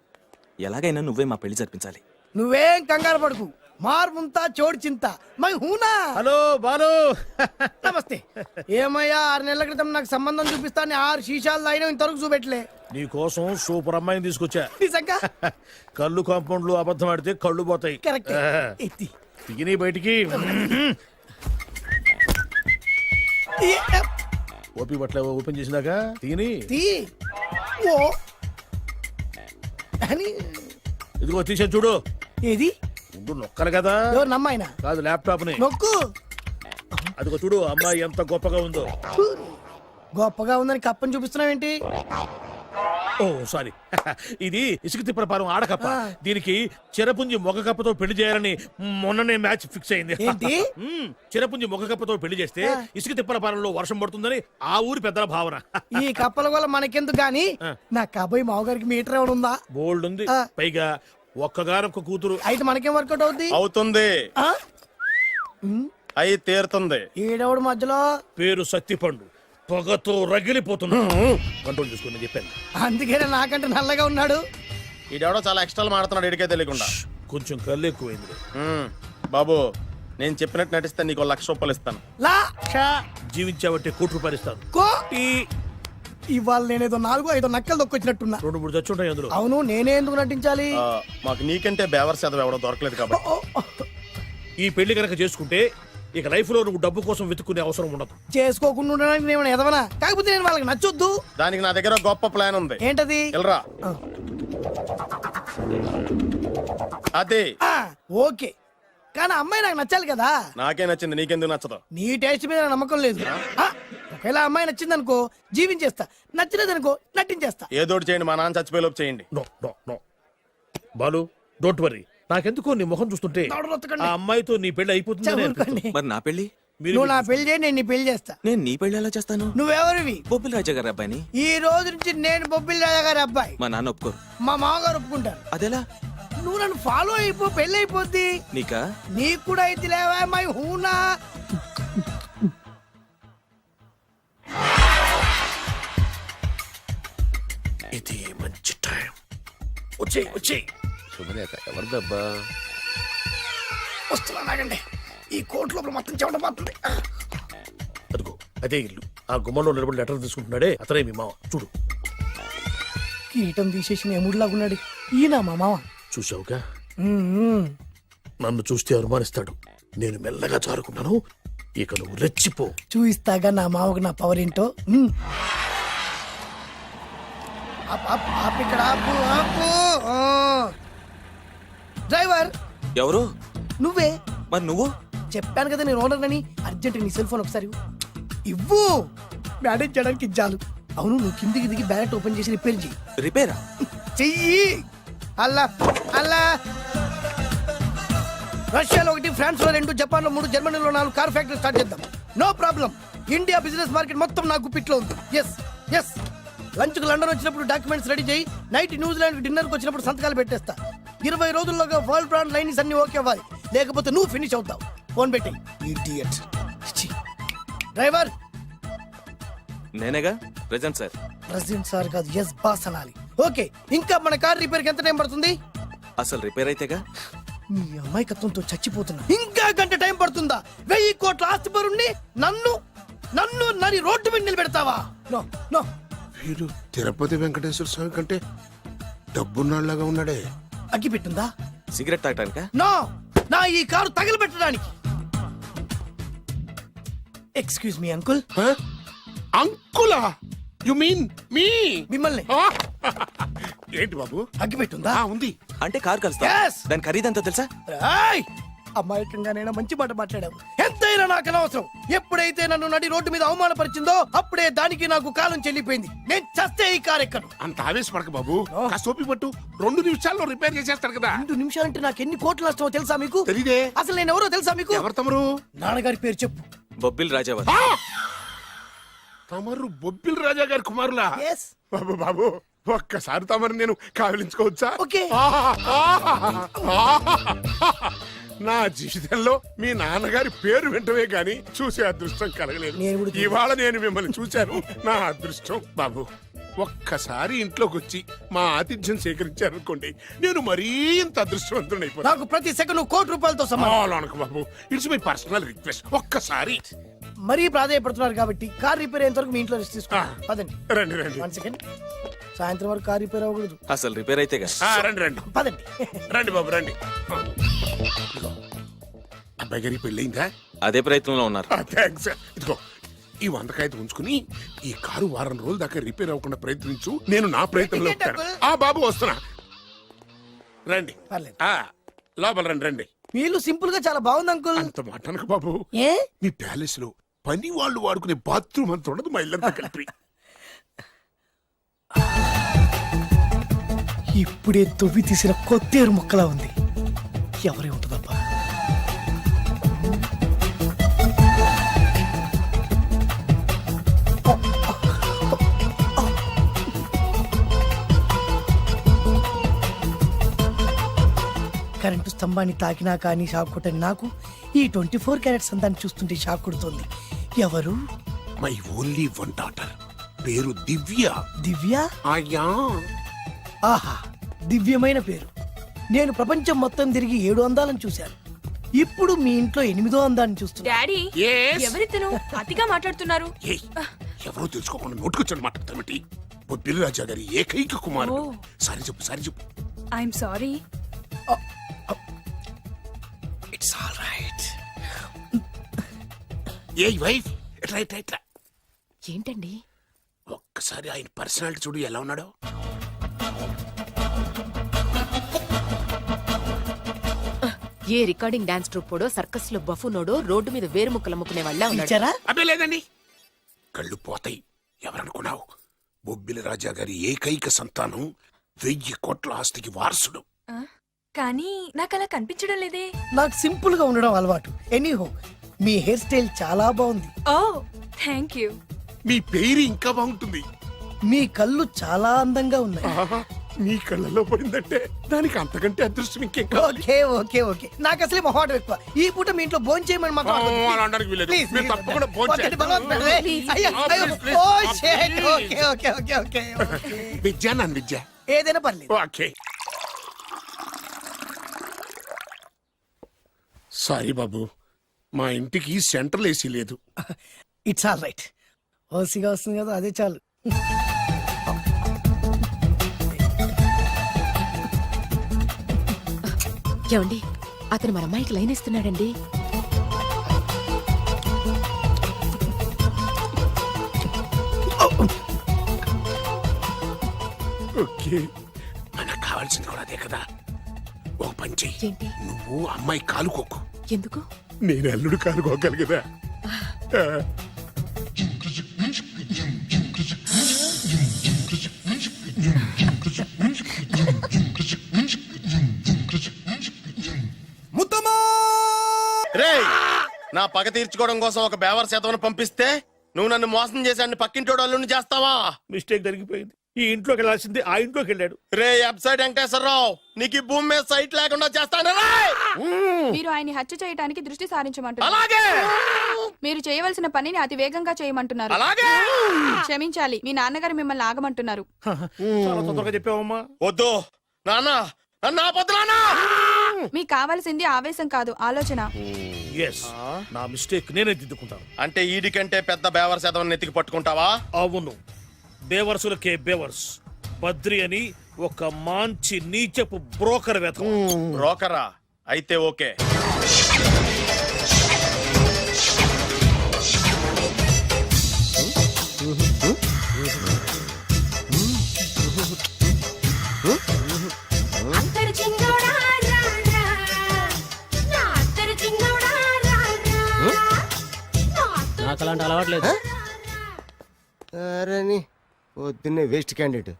ఎలాగైనా నువ్వే మా పెళ్లి జరిపించాలి. నువ్వేం కంగారు పడుకు. మార్ ముంతా చోడు చింత మై హూనా. హలో బాలు. నమస్తే. ఏమయ్యా, 6 నెలల క్రితం నాకు సంబంధం చూపిస్తాను 6 శీషాలు అయినా ఇంతవరకు చూపెట్టలే. నీ కోసం సూపర్ అమ్మాయిని తీసుకొచ్చా. నిజంగా? కళ్ళు కాంపౌండ్ లో అబద్ధం ఆడితే కళ్ళు పోతాయి. కరెక్ట్. ఎత్తి తిని బయటికి. ఓపి బట్ల ఓపెన్ చేసినాక తిని తీ. ఓ అని ఇదిగో తీసే చూడు. ఏది? ఉండు, నొక్కలు కదా. ఎవరు నమ్మాయినా? కాదు, ల్యాప్టాప్ ని నొక్కు. అదిగో చూడు, అమ్మాయి ఎంత గొప్పగా ఉందో. గొప్పగా ఉందని కప్పని చూపిస్తున్నావేంటి? ఓ సారీ, ఇది ఇసుక తిప్పల పారం ఆడకప్ప. దీనికి చిరపుంజి మొగ కప్పతో పెళ్లి చేయాలని మొన్ననే మ్యాచ్ ఫిక్స్ అయింది. ఏంటి? చిరపుంజి మొగ కప్పతో పెళ్లి చేస్తే ఇసుక తిప్పల పారంలో వర్షం పడుతుందని ఆ ఊరి పెద్దల భావన. ఈ కప్పల వల్ల మనకెందుకు గాని, నా కాబోయే మావగారికి మీటర్ ఎవడు ఉందా? బోల్డ్ ఉంది. పైగా ఒక్కగారొక్క కూతురు. అయితే మనకేం వర్కౌట్ అవుద్ది? అవుతుంది. అయి తీరుతుంది. ఈడెవడు మధ్యలో? పేరు సత్తిపండు. పొగతో రగిలిపోతున్నా. కంట్రోల్ చూసుకుని చెప్పాను. అందుకే నాకంటే నల్లగా ఉన్నాడు. ఈడెవడో చాలా ఎక్స్ట్రా మాడుతున్నాడు, ఇడికే తెలియకుండా. కొంచెం కళ్ళు ఎక్కువైంది. బాబు, నేను చెప్పినట్టు నటిస్తే నీకు 1,00,000 రూపాయలు ఇస్తాను. జీవించావంటే ₹1,00,000 ఇస్తాను. ఇవాళ నేనేదో 4-5 నక్కలు దొక్కొచ్చినట్టున్నా. 2-3 చచ్చుంటాయి అందులో. అవును, నేనే ఎందుకు నటించాలి? మాకు నీకంటే బేవర్ శాతం ఎవడో దొరకలేదు కాబట్టి. ఈ పెళ్లి కనుక చేసుకుంటే ఇక లైఫ్ లో నువ్వు డబ్బు కోసం వెతుక్కునే అవసరం ఉండదు. చేసుకోకుండా ఉండడానికి నేను ఎదవనా? కాకపోతే నేను వాళ్ళకి నచ్చొద్దు. దానికి నా దగ్గర గొప్ప ప్లాన్ ఉంది. ఏంటది? వెళ్ళరా. అదే. ఓకే, కానీ అమ్మాయి నాకు నచ్చాలి కదా. నాకే నచ్చింది, నీకెందుకు నచ్చదు? నీ టేస్ట్ మీద నాకు నమ్మకం లేదు. ఒకవేళ అమ్మాయి నచ్చింది అనుకో జీవించేస్తా, నచ్చలేదనుకో నటించేస్తా. ఏదోటి చేయండి, మా నాన్న చచ్చిపోయేలోపు చేయండి. No no no Balu, don't worry. నాకెందుకో నీ ముఖం చూస్తుంటే ఆ అమ్మాయితో నీ పెళ్లి అయిపోతుంది. మరి నా పెళ్లి? నువ్వు నా పెళ్లి చేయి, నేను నీ పెళ్లి చేస్తా. నేను నీ పెళ్లి ఎలా చేస్తాను? నువ్వెవరివి? బొబ్బిలి రాజా గారి అబ్బాయిని. ఈ రోజు నుంచి నేను బొబ్బిలి రాజా గారి అబ్బాయి. మా నాన్న ఒప్పుకోరు. మా మామగారు ఒప్పుకుంటారు. అదెలా? నువ్వు నన్ను ఫాలో అయిపో, పెళ్లి అయిపోద్ది. నీకా? నీకు కూడా అయితే లేవా మై హూనా. ఇది మంచి టైం. వచ్చేయ్ వచ్చేయ్. శుభలేఖ ఎవరిదబ్బా? వస్తున్నా నాగండి. ఈ కోర్టు లోపల మొత్తం చెమట పోతుంది. అదిగో అదే ఇల్లు. ఆ గుమ్మంలో నిలబడి లెటర్ తీసుకుంటున్నాడే అతనే మీ మామ. చూడు. కిరీటం తీసేసిన ఎముడిలాగున్నాడు. ఈయన మా మామ. చూసావుగా, నన్ను చూస్తే అనుమానిస్తాడు. నేను మెల్లగా జారుకున్నాను. ఇక నువ్వు రెచ్చిపో. చూయిస్తాగా నా మామకు నా పవర్ ఏంటో. ఇక్కడ ఆపు, ఆపు. డ్రైవర్ ఎవరు? నువ్వే. మరి నువ్వు? చెప్పాను కదా నేను ఓనర్ అని. అర్జెంట్ నీ సెల్ ఫోన్ ఒకసారి ఇవ్వు. మేనేజ్ చేయడానికి ఇచ్చాలు. అవును, నువ్వు కిందికి దిగి బ్యాలెట్ ఓపెన్ చేసి రిపేర్ చెయ్యి. రిపేరా? చెయ్యి. అల్లా అల్లా. రష్యాలో 1, ఫ్రాన్స్ లో 2, జపాన్ లో 3, జర్మనీలో 4 కార్ ఫ్యాక్టరీ స్టార్ట్ చేద్దాం. No problem. India business market మొత్తం నా గుప్పిట్లో ఉంది. Yes yes. లంచ్ కు లండన్ వచ్చినప్పుడు డాక్యుమెంట్స్ రెడీ చేయి. నైట్ న్యూజిలాండ్ డిన్నర్ కు వచ్చినప్పుడు సంతకాలు పెట్టేస్తా. 20 రోజుల్లోగా వరల్డ్ బ్రాండ్ లైన్స్ అన్ని ఓకే అవ్వాలి, లేకపోతే నువ్వు ఫినిష్ అవుతావు. ఫోన్ పెట్టి. ఇడియట్. డ్రైవర్. నేనేగా ప్రెజెంట్ సార్. ప్రెసిడెంట్ సార్ కాదు, ఎస్ బాస్ అనాలి. ఓకే, ఇంకా మన కార్ రిపేర్ కి ఎంత టైం పడుతుంది? అసలు రిపేర్ అయితేగా. మీ అమాయకత్వంతో చచ్చిపోతున్నా. ఇంకా గంట టైం పడుతుందా? 1000 కోట్ల ఆస్తి పరుణ్ణి నన్ను నన్ను నరి రోడ్డు మీద నిలబెడతావా? No no. వీడు తిరుపతి వెంకటేశ్వర స్వామి కంటే డబ్బున్నాళ్ళగా ఉన్నాడే. అగ్గి పెట్టుందా? సిగరెట్ తాగటానికా? నో, నా ఈ కారు తగలబెట్టడానికి. Excuse me uncle. అంకులా? You mean me? మిమ్మల్ని. ఏంటి బాబు? అగ్గి పెట్టుందా? ఉంది. అంటే కార్ కలుస్తా. Yes. దాని ఖరీదంతా తెలుసా? అమాయకంగానైనా మంచి మాట మాట్లాడావు. ఎంతైనా నాకు అనవసరం. ఎప్పుడైతే నన్ను నడి రోడ్డు మీద అవమానపరిచిందో అప్పుడే దానికి నాకు కాలం చెల్లిపోయింది. నేను చస్తే ఈ కారు ఎక్కను. అంత ఆవేశపడక బాబు. కాస్త ఓపిక పట్టు. 2 నిమిషాల్లో రిపేర్ చేసేస్తాడు కదా. 2 నిమిషాలంటే నాకు ఎన్ని కోట్ల నష్టమో తెలుసా మీకు? తెలీదే. అసలు నేను ఎవరో తెలుసా మీకు? ఎవరు తమరు? నాన్నగారి పేరు చెప్పు. బొబ్బిల్ రాజావారు. తమరు బొబ్బిల్ రాజా గారి కుమారులా? Yes. బాబు బాబు, ఒక్కసారి తమరు నేను కావలించుకోవచ్చా? ఓకే. నా జీవితంలో మీ నాన్నగారి పేరు వింటమే గాని చూసే అదృష్టం కలగలేదు. ఇవాళ నేను మిమ్మల్ని చూశాను, నా అదృష్టం. బాబు, ఒక్కసారి ఇంట్లోకి వచ్చి మా ఆతిథ్యం సేకరించారనుకోండి, నేను మరీ ఇంత అదృష్టవంతుడైపోతాను. నాకు ప్రతి సెకండ్ 1 కోటి రూపాయలతో సమానం. బాబు, ఇట్స్ మై పర్సనల్ రిక్వెస్ట్. ఒక్కసారి. మరీ ప్రాధాయపడుతున్నారు కాబట్టి కార్ రిపేర్ అయ్యేంత వరకు మీ ఇంట్లో రెస్ట్ తీసుకో. పదండి. రండి రండి. 1 సెకండ్. సాయంత్రం వరకు కార్ రిపేర్ అవ్వకూడదు. అసలు రిపేర్ అయితేగా. రండి రండి. పదండి. రండి బాబు రండి. అబ్బాయి గారి పెళ్ళయిందా? అదే ప్రయత్నంలో ఉన్నారు. థ్యాంక్స్. ఇదిగో ఈ 100 కాగితం ఉంచుకుని ఈ కారు వారం రోజుల దాకా రిపేర్ అవ్వకుండా ప్రయత్నించు. నేను నా ప్రయత్నంలో ఉంటాను. బాబు వస్తున్నా. రండి. పర్లేదు. లోపల రండి రండి. వీళ్ళు సింపుల్ గా చాలా బాగుంది అంకుల్. అంత మాటనకు బాబు. ఏ? మీ ప్యాలెస్ లో పని వాళ్ళు వాడుకునే బాత్రూమ్ అంత ఉండదు, మా ఇల్లంతా కలిపి. ఇప్పుడే తొవ్వి తీసిన కొత్తేరు ముక్కలా ఉంది. ఎవరే ఉంటుందబ్బా? కరెంటు స్తంభాన్ని తాకినా కానీ షాక్ కొట్టని నాకు ఈ 24 క్యారెట్స్ అందాన్ని చూస్తుంటే షాక్ కొడుతోంది. ఎవరు? My only 1 daughter. పేరు దివ్య. దివ్య? అయ్యా. ఆహా, దివ్యమైన పేరు. నేను ప్రపంచం మొత్తం తిరిగి 7 అందాలను చూశాను. ఇప్పుడు మీ ఇంట్లో 8వ అందాన్ని చూస్తున్నా. Daddy, Yes? ఎవరితను అతిగా మాట్లాడుతున్నారు? ఏయ్, ఎవరో తెలుసుకోకుండా నోటుకొచ్చాడు మాట్లాడతామటి. బొబ్బిలి రాజా గారి ఏకైక కుమారుడు. సారీ చెప్పు, సారీ చెప్పు. I'm sorry. It's all right. A wife ఎట్లా ఎట్లా ఎట్లా ఏంటండి? ఒక్కసారి ఆయన పర్సనాలిటీ చూడు ఎలా ఉన్నాడో. ఏ రికార్డింగ్ డాన్స్ ట్రూపోడో సర్కస్ లో బఫునోడో రోడ్డు మీద వేరు ముక్కలు అమ్ముకునే వాళ్ళ ఉన్నాడు. ఇచ్చారా? అబ్బే లేదండి, కళ్ళు పోతాయి. ఎవరనుకున్నావు? బొబ్బిలి రాజా గారి ఏకైక సంతానం 1000 కోట్ల ఆస్తికి వారసుడు. కానీ నాకు అలా కనిపించడం లేదే. నాకు సింపుల్ గా ఉండడం అలవాటు. ఎనీహో మీ హెయిర్ స్టైల్ చాలా బాగుంది. ఓ థ్యాంక్ యూ. మీ పేరు ఇంకా బాగుంటుంది. మీ కళ్ళు చాలా అందంగా ఉన్నాయి. ఆహా, నీ కళ్ళలో పడిందంటే దానికి అంతకంటే అదృష్టం ఇంకేం కావాలి? ఓకే ఓకే ఓకే నాకు అసలే మొహాటం ఎక్కువ. ఈ పూట మీ ఇంట్లో భోజనం చేయమని మాత్రం అనొద్దు. అలా అనడానికి వీలేదు. Please, మీరు please. తప్పకుండా భోంచేయండి. ఒకటి బలవంతం. అయ్యో, అయ్యో. Please, ఓ, please. shit. Okay okay okay okay okay. Vidya నన్ను విద్య. ఏదైనా పర్లేదు. ఓకే సారీ బాబు, మా ఇంటికి సెంట్రల్ ఏసీ లేదు. It's all right. ఓసిగా వస్తుంది కదా, అదే చాలు. ఏమండి, అతను మన అమ్మాయికి లైన్ ఇస్తున్నాడండి. ఓకే, మనకు కావాల్సింది కూడా అదే కదా. ఒక పని చెయ్యి, ఏంటి? నువ్వు అమ్మాయి కాలుకోకు, ఎందుకు? నేను అల్లుడు కాలుకోగలి కదా. రేయ్, నా పగ తీర్చుకోవడం కోసం ఒక బేవర్ శాతం పంపిస్తే నువ్వు నన్ను మోసం చేశాన్ని పక్కింటోడు అల్లుడిని చేస్తావా? మిస్టేక్ జరిగిపోయింది. ఈ ఇంట్లోకి వెళ్ళాల్సింది ఆ ఇంట్లోకి వెళ్ళాడు. రే వెబ్సైట్ వెంకటేశ్వరరావు, నీకు ఈ భూమి మీద సైట్ లేకుండా చేస్తాను. మీరు ఆయన్ని హత్య చేయడానికి దృష్టి సారించమంటున్నారు. అలాగే మీరు చేయవలసిన పనిని అతి వేగంగా చేయమంటున్నారు. అలాగే క్షమించాలి, మీ నాన్నగారు మిమ్మల్ని ఆగమంటున్నారు. చాలా తొందరగా చెప్పావమ్మా. వద్దు నాన్న, నన్ను ఆపొద్దు నాన్న. మీకు కావాల్సింది ఆవేశం కాదు, ఆలోచన. ఎస్, నా మిస్టేక్ నేనే దిద్దుకుంటాను. అంటే ఈడి కంటే పెద్ద బేవర్ శాతం నెత్తికి పట్టుకుంటావా? అవును, బేవర్సులకే బేవర్స్. బద్రి అని ఒక మంచి నీచపు బ్రోకర్ వెతకం. బ్రోకరా? అయితే ఓకే. నాకు అలాంటి అలవాట్లేదు. అరే పొద్దున్నే వేస్ట్ క్యాండిడేట్.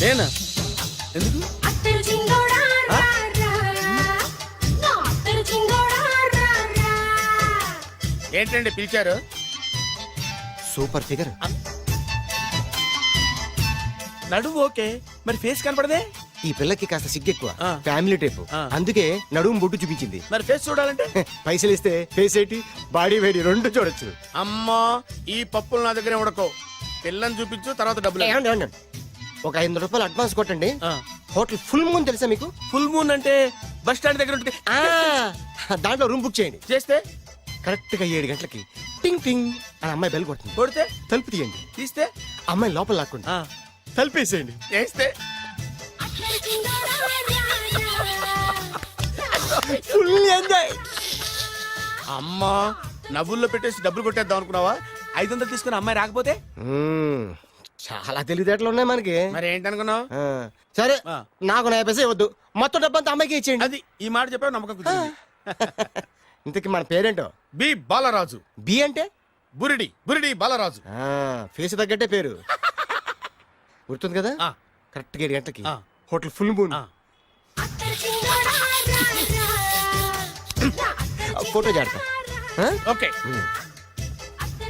నేనా? ఎందుకు? ఏంటండి పిలిచారు? Super figure. నడువు ఓకే, మరి ఫేస్ కనపడదే. ఈ పిల్లకి కాస్త సిగ్గెక్కువ, ఫ్యామిలీ టైప్. అందుకే నడుము బొట్టు చూపించింది. మరి ఫేస్ చూడాలంటే పైసలు ఇస్తే ఫేస్ ఏంటి, బాడీ వేడి రెండు చూడొచ్చు. అమ్మా, ఈ పప్పులు నా దగ్గరే ఉడకో. పిల్లని చూపించు, తర్వాత డబ్బులు. ఒక 500 రూపాయలు అడ్వాన్స్ కొట్టండి. హోటల్ ఫుల్ మూన్ తెలుసా మీకు? ఫుల్ మూన్ అంటే బస్ స్టాండ్ దగ్గర ఉంటుంది. దాంట్లో రూమ్ బుక్ చేయండి. చేస్తే కరెక్ట్ గా 7 గంటలకి టింగ్ టింగ్ అని అమ్మాయి బెల్ కొడుతుంది. కొడితే తలుపు తీయండి. తీస్తే అమ్మాయి లోపల లాక్కండి. తలుపేసేయండి. చేస్తే ఫుల్ ఎంజాయ్. అమ్మా, నవ్వుల్లో పెట్టేసి డబ్బులు కొట్టేద్దాం అనుకున్నావా? 500 తీసుకుని అమ్మాయి రాకపోతే? చాలా తెలివితేటలు ఉన్నాయి మనకి. మరి ఏంటనుకున్నావు? సరే, నాకు 50 పైసలు వద్దు, మొత్తం డబ్బంతా అమ్మాయికి ఇచ్చేయండి. అది ఈ మాట చెప్పావు, నమ్మకం కుదిరింది. ఇంతకి మన పేరేంటో? బి బాలరాజు. బి అంటే బురిడి, బురిడి బాలరాజు. ఫేస్ తగ్గట్టే పేరు. గుర్తుంది కదా? కరెక్ట్ గా 7 గంటలకి హోటల్ ఫుల్ మూన్. ఫోటో జాడతా. ఓకే,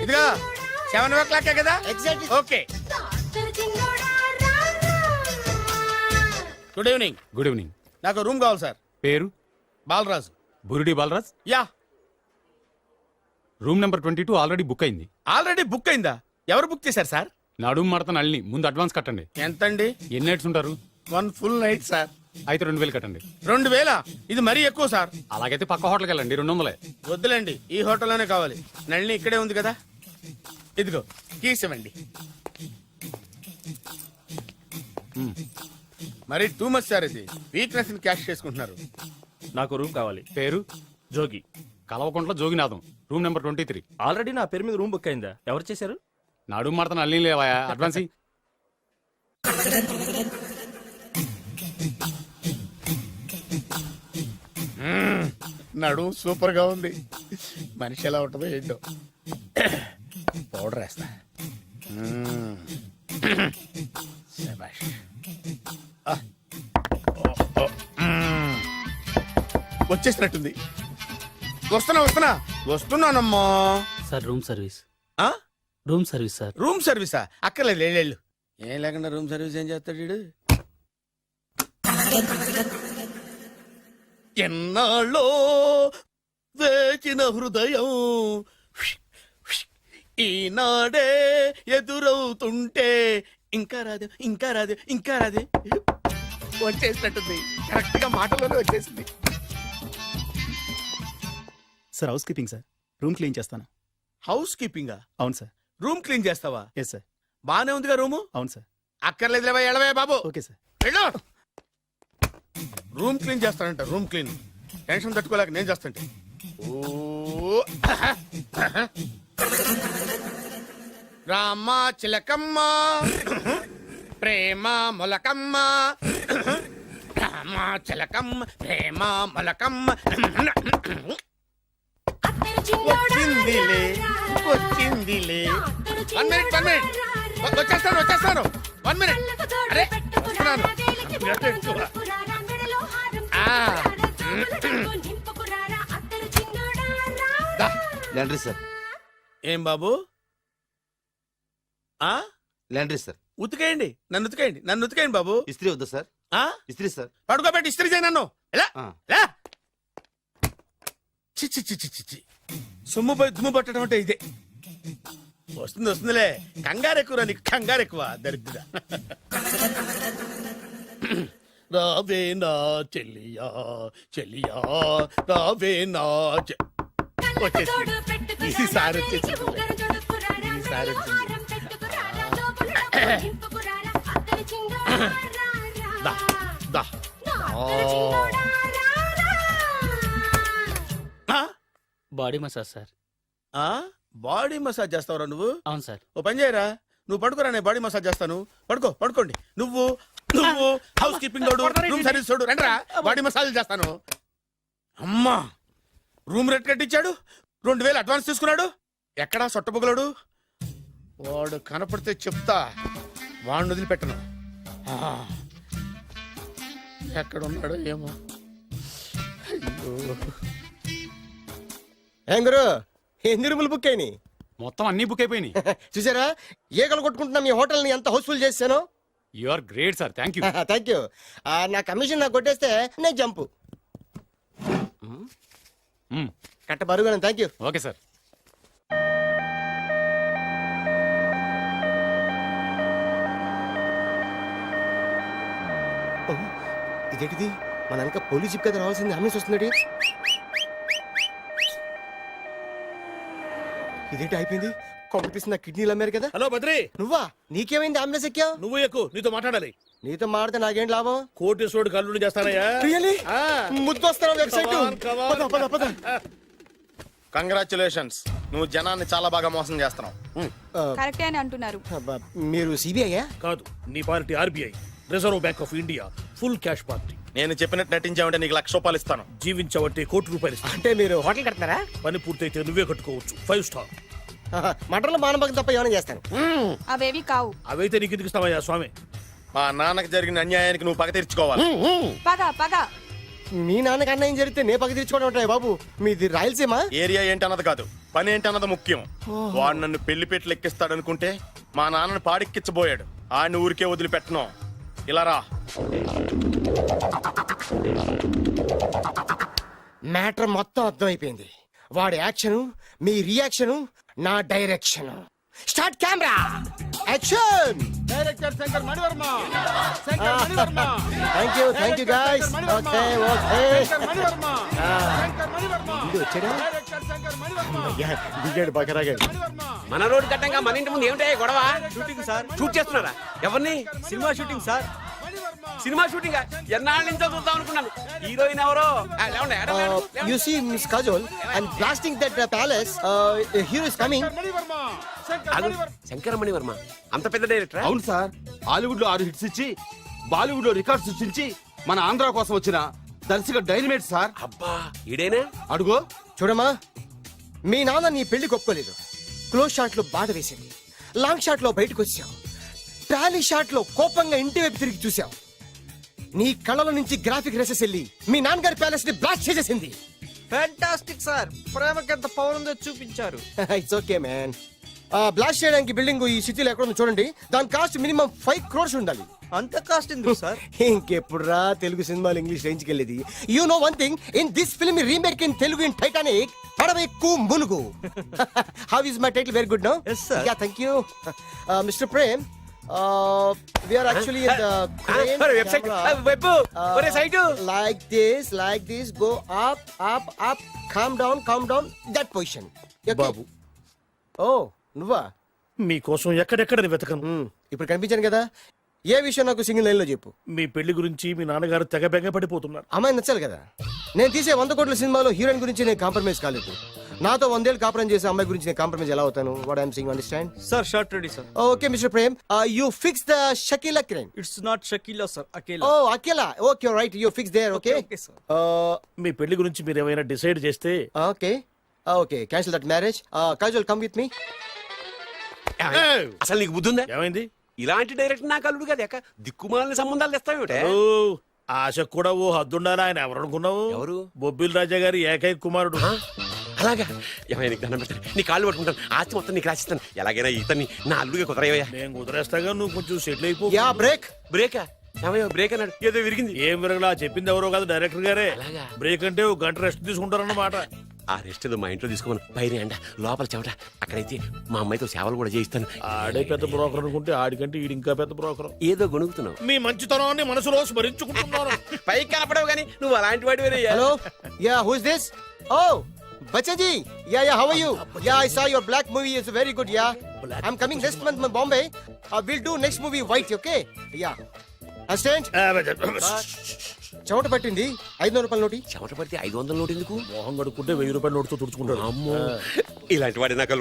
ఇదిగా 7:00 కదా? Exactly. Okay. Good evening. Good evening. నాకు రూమ్ కావాలి సార్. పేరు? Balaraju. Burudi Balaraj. Yeah. Room number 22 already book అయింది. ఆల్రెడీ బుక్ అయిందా? ఎవరు బుక్ చేశారు సార్? నడుము మడత నల్లి. ముందు అడ్వాన్స్ కట్టండి. ఎంతండి? ఎన్ని నైట్స్ ఉంటారు? 1 ఫుల్ నైట్ సార్. అయితే 2000 కట్టండి. 2000? ఇది మరీ ఎక్కువ సార్. అలాగైతే పక్క హోటల్కి వెళ్ళండి, 200. వద్దులేండి, ఈ హోటల్లోనే కావాలి. నళిని ఇక్కడే ఉంది కదా. ఇదిగో కీస్ ఇవ్వండి. మరి టూ మచ్ సార్ ఇది వీక్నెస్ క్యాష్ చేసుకుంటున్నారు. నాకు రూమ్ కావాలి. పేరు Jogi, Kalvakuntla Joginatham, room number 23. Already నా పేరు మీద రూమ్ బుక్ అయిందా? ఎవరు చేశారు? నాడు మాడతాను అల్లి లేవా అడ్వాన్స్. నడు సూపర్ గా ఉంది. మనిషి ఎలా ఉంటుందో ఏంటో. పౌడర్ వేస్తా. శభాష్. వచ్చేసినట్టుంది. వస్తున్నానమ్మా. Sir room service. ఆ? Room service sir. రూమ్ సర్వీసా? అక్కర్లేదు లేళ్ళు. ఏం లేకుండా రూమ్ సర్వీస్ ఏం చేస్తాడు వీడు? ఎన్నాళ్ళో వేచిన హృదయం ఈనాడే ఎదురవుతుంటే ఇంకా రాదు ఇంకా రాదు ఇంకా రాదు. వచ్చేసినట్టుంది. కరెక్ట్ గా మాటలోనే వచ్చేసింది. Sir housekeeping sir. Room clean చేస్తాను. హౌస్ కీపింగా? అవును సార్. రూమ్ క్లీన్ చేస్తావా? Yes sir. బానే ఉందిగా రూము? అవును సార్. అక్కర్లేదు లేవా ఎడవే బాబు. Okay sir. వెళ్ళు. రూమ్ క్లీన్ చేస్తానంట. Room clean. టెన్షన్ తట్టుకోలేక నేను చేస్తాంటే. ఓ రామ చిలకమ్మ ప్రేమ మొలకమ్మ రామ చిలకమ్మ ప్రేమ మొలకమ్మ. వచ్చిందిలే వచ్చిందిలే. 1 minute 1 minute. వచ్చేస్తాను 1 minute. అరే వస్తున్నాను. Laundry sir. ఏం బాబు? Laundry sir. ఉతికేయండి. నన్ను ఉతికేయండి బాబు. ఇస్త్రీ వద్దా సార్? ఇస్త్రీ సార్. పడుకోబెట్టి ఇస్త్రీ చేయి నన్ను. ఎలా చిచ్చి చిచ్చి చిచ్చి. సొమ్ము పోయి దుమ్ము పట్టడం అంటే ఇదే. వస్తుందిలే. కంగారు ఎక్కువ. నీకు కంగారు ఎక్కువ దరిద్ర. రావే నా చెల్లియా చెల్లియా రావే నా వచ్చేసి ఈసారి వచ్చేసింది. ఈసారి వచ్చింది. దా దా. Body massage sir. Body massage చేస్తావురా నువ్వు? అవును సార్. ఓ పని చేయరా, నువ్వు పడుకోరా, నేను బాడీ మసాజ్ చేస్తాను. పడుకోండి. నువ్వు హౌస్ కీపింగ్ తోడు, రూమ్ సర్వీస్ తోడు, రండిరా బాడీ మసాజ్ చేస్తాను. అమ్మా, రూమ్ రేట్ కట్టించాడు, 2000 అడ్వాన్స్ తీసుకున్నాడు. ఎక్కడా సొట్టబుగలాడు? వాడు కనపడితే చెప్తా, వాడిని వదిలిపెట్టను. ఎక్కడున్నాడో ఏమో. ఏం గురు, ఎన్ని రూములు బుక్ అయినాయి? మొత్తం అన్ని బుక్ అయిపోయినాయి. చూసారా, ఈగలు కొట్టుకుంటున్నా మీ హోటల్ని ఎంత హౌస్ఫుల్ చేశాను. You are great sir. Thank you. Thank you. నా కమిషన్ నాకు కొట్టేస్తే నేను జంపు కట్ట బరుగాను. Thank you. Okay sir. ఇదేంటిది, మన వెనక పోలీస్ జిప్ కదా రావాల్సింది, అంబులెన్స్ వస్తుంది. ఇదేంటి అయిపోయింది? కాంపిటీషన్ కిడ్నీలు అమ్మారు కదా. హలో బద్రి, నువ్వా? నీకేమైంది? అంబులెన్స్ ఎక్కావు? నువ్వు ఎక్కువ, నీతో మాట్లాడాలి. నీతో మాడితే నాకేం లాభం? కోటేశ్వరుడు కల్లుడు చేస్తానయ్యా. ముద్దు వస్తాను వెబ్సైట్. కంగ్రాచులేషన్స్, నువ్వు జనాన్ని చాలా బాగా మోసం చేస్తున్నావు. కరెక్టే అని అంటున్నారు. మీరు సిబిఐయా? కాదు, నీ party RBI, reserve bank of India, full cash party. నేను చెప్పినట్టు నటించావంటే నీకు ₹1,00,000 ఇస్తాను. జీవించావంటే ₹1,00,00,000 ఇస్తాను. అంటే మీరు హోటల్ కడతారా? పని పూర్తయితే నువ్వే కట్టుకోవచ్చు, 5 స్టార్. మటన్లో మానభంగం తప్ప ఏమైనా చేస్తాను. అవేవి కావు. అవైతే నీకు ఎందుకు ఇస్తావయ్యా స్వామి? మా నాన్నకి జరిగిన అన్యాయానికి నువ్వు పగ తీర్చుకోవాలి. పగ మీ నాన్నకి అన్యాయం జరిగితే నే పక్క తీర్చుకోవడం ఉంటాయి బాబు. మీది రాయలసీమ. ఏరియా ఏంటన్నది కాదు, పని ఏంటన్నది ముఖ్యం. వాడు నన్ను పెళ్లి పెట్లు ఎక్కిస్తాడు అనుకుంటే మా నాన్నను పాడెక్కించబోయాడు. ఆడిని ఊరికే వదిలిపెట్టను. ఇలా రా. మ్యాటర్ మొత్తం అర్థమైపోయింది. వాడి యాక్షన్, మీ రియాక్షన్, నా direction. Start camera, action. Director Shankar Mani Varma. Thank you guys. Okay ఇది వచ్చాడా? దిగాడు, బాగా రాగాడు. మన రోడ్డు కట్టంగా మన ఇంటి ముందు ఏమిటాయి గొడవ? Shooting sir. షూట్ చేస్తున్నారా? ఎవరిని? Cinema shooting sir. Cinema shooting ఎన్నాళ్ళ నుంచో చూద్దాం అనుకున్నాను. హీరోయిన్ ఎవరో లేవండి, ఎడం లేవండి. You see, Miss Kajol, I'm blasting that palace. Hero is coming. ఆగు, శంకరమణి వర్మ అంత పెద్ద డైరెక్టర్? అవును సార్, హాలీవుడ్ లో 6 హిట్స్ ఇచ్చి బాలీవుడ్ లో రికార్డ్ సృష్టించి మన ఆంధ్ర కోసం వచ్చిన దర్శక డైనమేట్ సార్. అబ్బా ఈడేనా? అడుగో. చూడమ్మా, మీ నాన్న నీ పెళ్లి ఒప్పుకోలేదు. క్లోజ్ షాట్ లో బాధ వేసింది, లాంగ్ షాట్ లో బయటకు వచ్చావు, ట్రాలీ షాట్ లో కోపంగా ఇంటి వైపు తిరిగి చూసావు. నీ కళ్ళల నుంచి గ్రాఫిక్ రెసెస్ వెళ్ళి మీ నాన్నగారి ప్యాలెస్ ని బ్లాస్ట్ చేసేసింది. ఫ్యాంటాస్టిక్ సార్, ప్రేమకెంత పవర్ ఉందో చూపించారు. It's okay man. బ్లాస్ట్ చేయడానికి బిల్డింగ్ ఈ సిటీలో ఎక్కడ ఉందో చూడండి. దాని కాస్ట్ మినిమం 5 crores ఉండాలి. అంత కాస్ట్ ఎందుకు సార్? ఇంకెప్పుడు రా తెలుగు సినిమాలు ఇంగ్లీష్ రేంజ్కి వెళ్ళేది. You know one thing, in this film remake in Telugu in Titanic, పడవెక్కు మునుగు. How is my title? Very good no? Yes, sir. Yeah, thank you. Mister Prem, we are actually in the crane website camera. Web ఒరే site like this, go up, calm down, that position. Okay? బాబు, Oh, నువ్వా? మీకోసం ఎక్కడెక్కడ వెతకను. ఇప్పుడు కనిపించాను కదా. ఏ విషయం నాకు సింగిల్ లైన్ లో చెప్పు. మీ పెళ్లి గురించి మీ నాన్నగారు తెగ బెంగ పడిపోతున్నారు. అమ్మాయి నచ్చాలి కదా. నేను తీసే 100 కోట్ల సినిమాలో హీరోయిన్ గురించి నేను కాంప్రమైజ్ కాలేదు. నాతో 100 ఏళ్ళు కాపురం చేసే అమ్మాయి గురించి నేను కాంప్రమైజ్ ఎలా అవుతాను? What I'm saying, understand? Sir shot ready sir. Okay mister Prem, you fix the Shakeela crime. It's not Shakeela sir, Akela. Oh Akela, okay right, you fix there. Okay sir. మీ పెళ్లి గురించి మీరు ఏమైనా డిసైడ్ చేస్తే okay cancel that marriage. Kajal, come with me. అసలు నీకు బుద్ధి ఉందా? ఏమైంది? ఇలాంటి డైరెక్టర్ నాకు అల్లుడు కదా, దిక్కుమాలని సంబంధాలు తెస్తావేమిటే? ఓ, ఆశకు కూడా ఓ హద్దుండాలి. ఆయన ఎవరు అనుకున్నావు? ఎవరు? బొబ్బిల్ రాజా గారి ఏకైక కుమారుడు. అలాగా? ఏమైనా నీకు దండం పెడతాను, నీ కాళ్ళు పట్టుకుంటాను, ఆస్తి మొత్తం నీకు రాసిస్తాను. ఎలాగైనా ఇతన్ని నా అల్లుడిగా కుదరయ్యా. నేను కుదిరేస్తాగా, నువ్వు కొంచెం సెటిల్ అయిపో. Yeah, break. బ్రేకా? ఏమయ్యా బ్రేక్ అన్నాడు, ఏదో విరిగింది. ఏం విరగలా, చెప్పింది ఎవరో కాదు, డైరెక్టర్ గారే. అలాగా? బ్రేక్ అంటే ఒక గంట రెస్ట్ తీసుకుంటారన్నమాట. ఆ రెస్ట్ ఏదో మా ఇంట్లో తీసుకోమను. పైన ఎండ, లోపల చెమట. అక్కడైతే మా అమ్మాయితో సేవలు కూడా చేయిస్తాను. ఆడే పెద్ద బ్రోకర్ అనుకుంటే ఆడికంటే ఈడు ఇంకా పెద్ద బ్రోకర్. ఏదో గొణుగుతున్నావు. మీ మంచితనాన్ని మనసులో స్మరించుకుంటున్నాను. పైకి కనపడవు కానీ నువ్వు అలాంటి వాడి. Hello, yeah, who is this? Oh, Bachchan ji, yeah, how are you? Yeah, I saw your black movie. It's very good, yeah. I'm coming next month in Bombay. We'll do next movie white, okay? Yeah. Assistant? చెమట పట్టింది. 500 రూపాయల నోటి. చెమట పడితే 500 నోటు ఎందుకు? మోహం కడుక్కుంటే 1000 రూపాయల నోటుతో తుడుచుకుంటాడు. అమ్మో, ఇలాంటి వాడి నాకు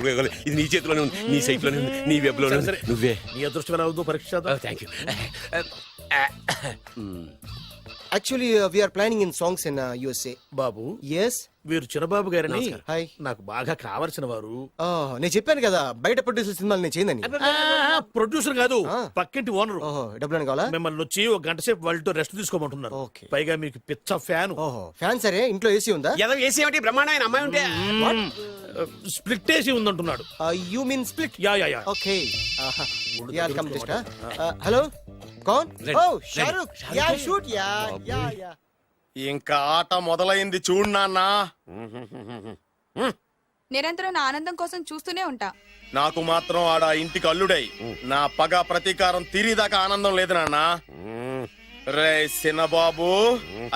ఇది నీ చేతిలోనే ఉంది, నీ సైట్ లోనే ఉంది, నీ వెబ్ లోనే ఉంది. నువ్వే. నీ అదృష్టం ఎలా ఉందో పరీక్ష. Thank you. Actually, we are planning in songs in USA. Babu, Yes. వీరు చిన్నబాబు గారని హాయ్. నాకు బాగా కావలసిన వారు. నేను చెప్పాను కదా బయట ప్రొడ్యూసర్ సినిమాలు నేను చేయదని. ప్రొడ్యూసర్ కాదు, పక్కింటి ఓనరు. డబ్బులు కావాలా? మిమ్మల్ని వచ్చి ఒక గంట సేపు వాళ్ళతో రెస్ట్ తీసుకోమంటున్నారు. Okay. పైగా మీకు పిచ్చ ఫ్యాన్. ఫ్యాన్ సరే, ఇంట్లో ఏసీ ఉందా? ఏదో ఏసీ ఏమిటి, బ్రహ్మాండమైన అమ్మాయి ఉంటే. స్ప్లిట్ ఏసీ ఉందంటున్నాడు. You mean split? Yeah yeah yeah. Okay. Yeah, come just. Hello, కౌన్? Oh, Shahrukh. Yeah, shoot. Yeah yeah yeah. ఇంకా ఆట మొదలైంది చూడు నాన్న. నిరంతరం నా ఆనందం కోసం చూస్తూనే ఉంటా. నాకు మాత్రం ఆడ ఇంటికి అల్లుడై నా పగ ప్రతీకారం తీరిదాకా ఆనందం లేదు నాన్న. రే సినబాబు,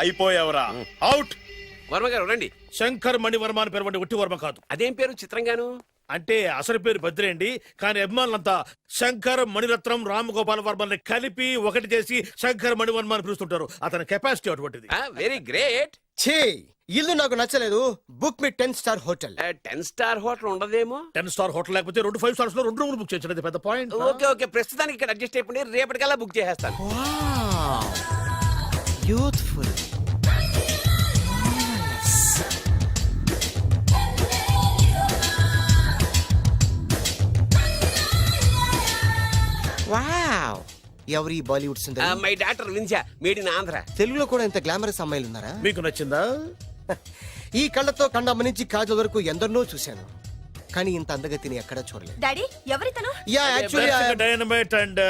అయిపోయావురా, అవుట్. వర్మ గారు రండి. శంకర్ మణివర్మ అని పేరు, ఒట్టి వర్మ కాదు. అదేం పేరు చిత్రంగాను? అంటే అసలు పేరు భద్రేండి, కానీ అభిమానులంతా శంకర్ మణిరత్నం రామగోపాల్ వర్మని కలిపి ఒకటి చేసి శంకర్ మణివర్మ అని పిలుస్తుంటారు. అతని కెపాసిటీ అటువంటిది. Very great. ఛీ, ఇల్లు నాకు నచ్చలేదు. బుక్ మీ 10 స్టార్ హోటల్. 10 స్టార్ హోటల్ ఉండదేమో. 10 స్టార్ హోటల్ లేకపోతే 2 5 స్టార్స్ లో 2 రూములు బుక్ చేయొచ్చు. అది పెద్ద పాయింట్. ఓకే ఓకే, ప్రస్తుతానికి ఇక్కడ అడ్జస్ట్ అయిపోయి రేపటికల్లా బుక్ చేసేస్తాను. యూత్ఫుల్. వావ్, ఎవరి బాలీవుడ్ సుందరి? మై డాక్టర్ విన్సా, మేడ్ ఇన్ ఆంధ్ర. తెలుగులో కూడా ఇంత గ్లామరస్ అమ్మాయిలు ఉన్నారా? మీకు నచ్చిందా? ఈ కళ్ళతో కండమ్మ నుంచి కాజల్ వరకు ఎందరినో చూశాను, కానీ ఇంత అందగతిని ఎక్కడా చూడలేదు. డాడీ ఎవరితను? Yeah, actually dynamite and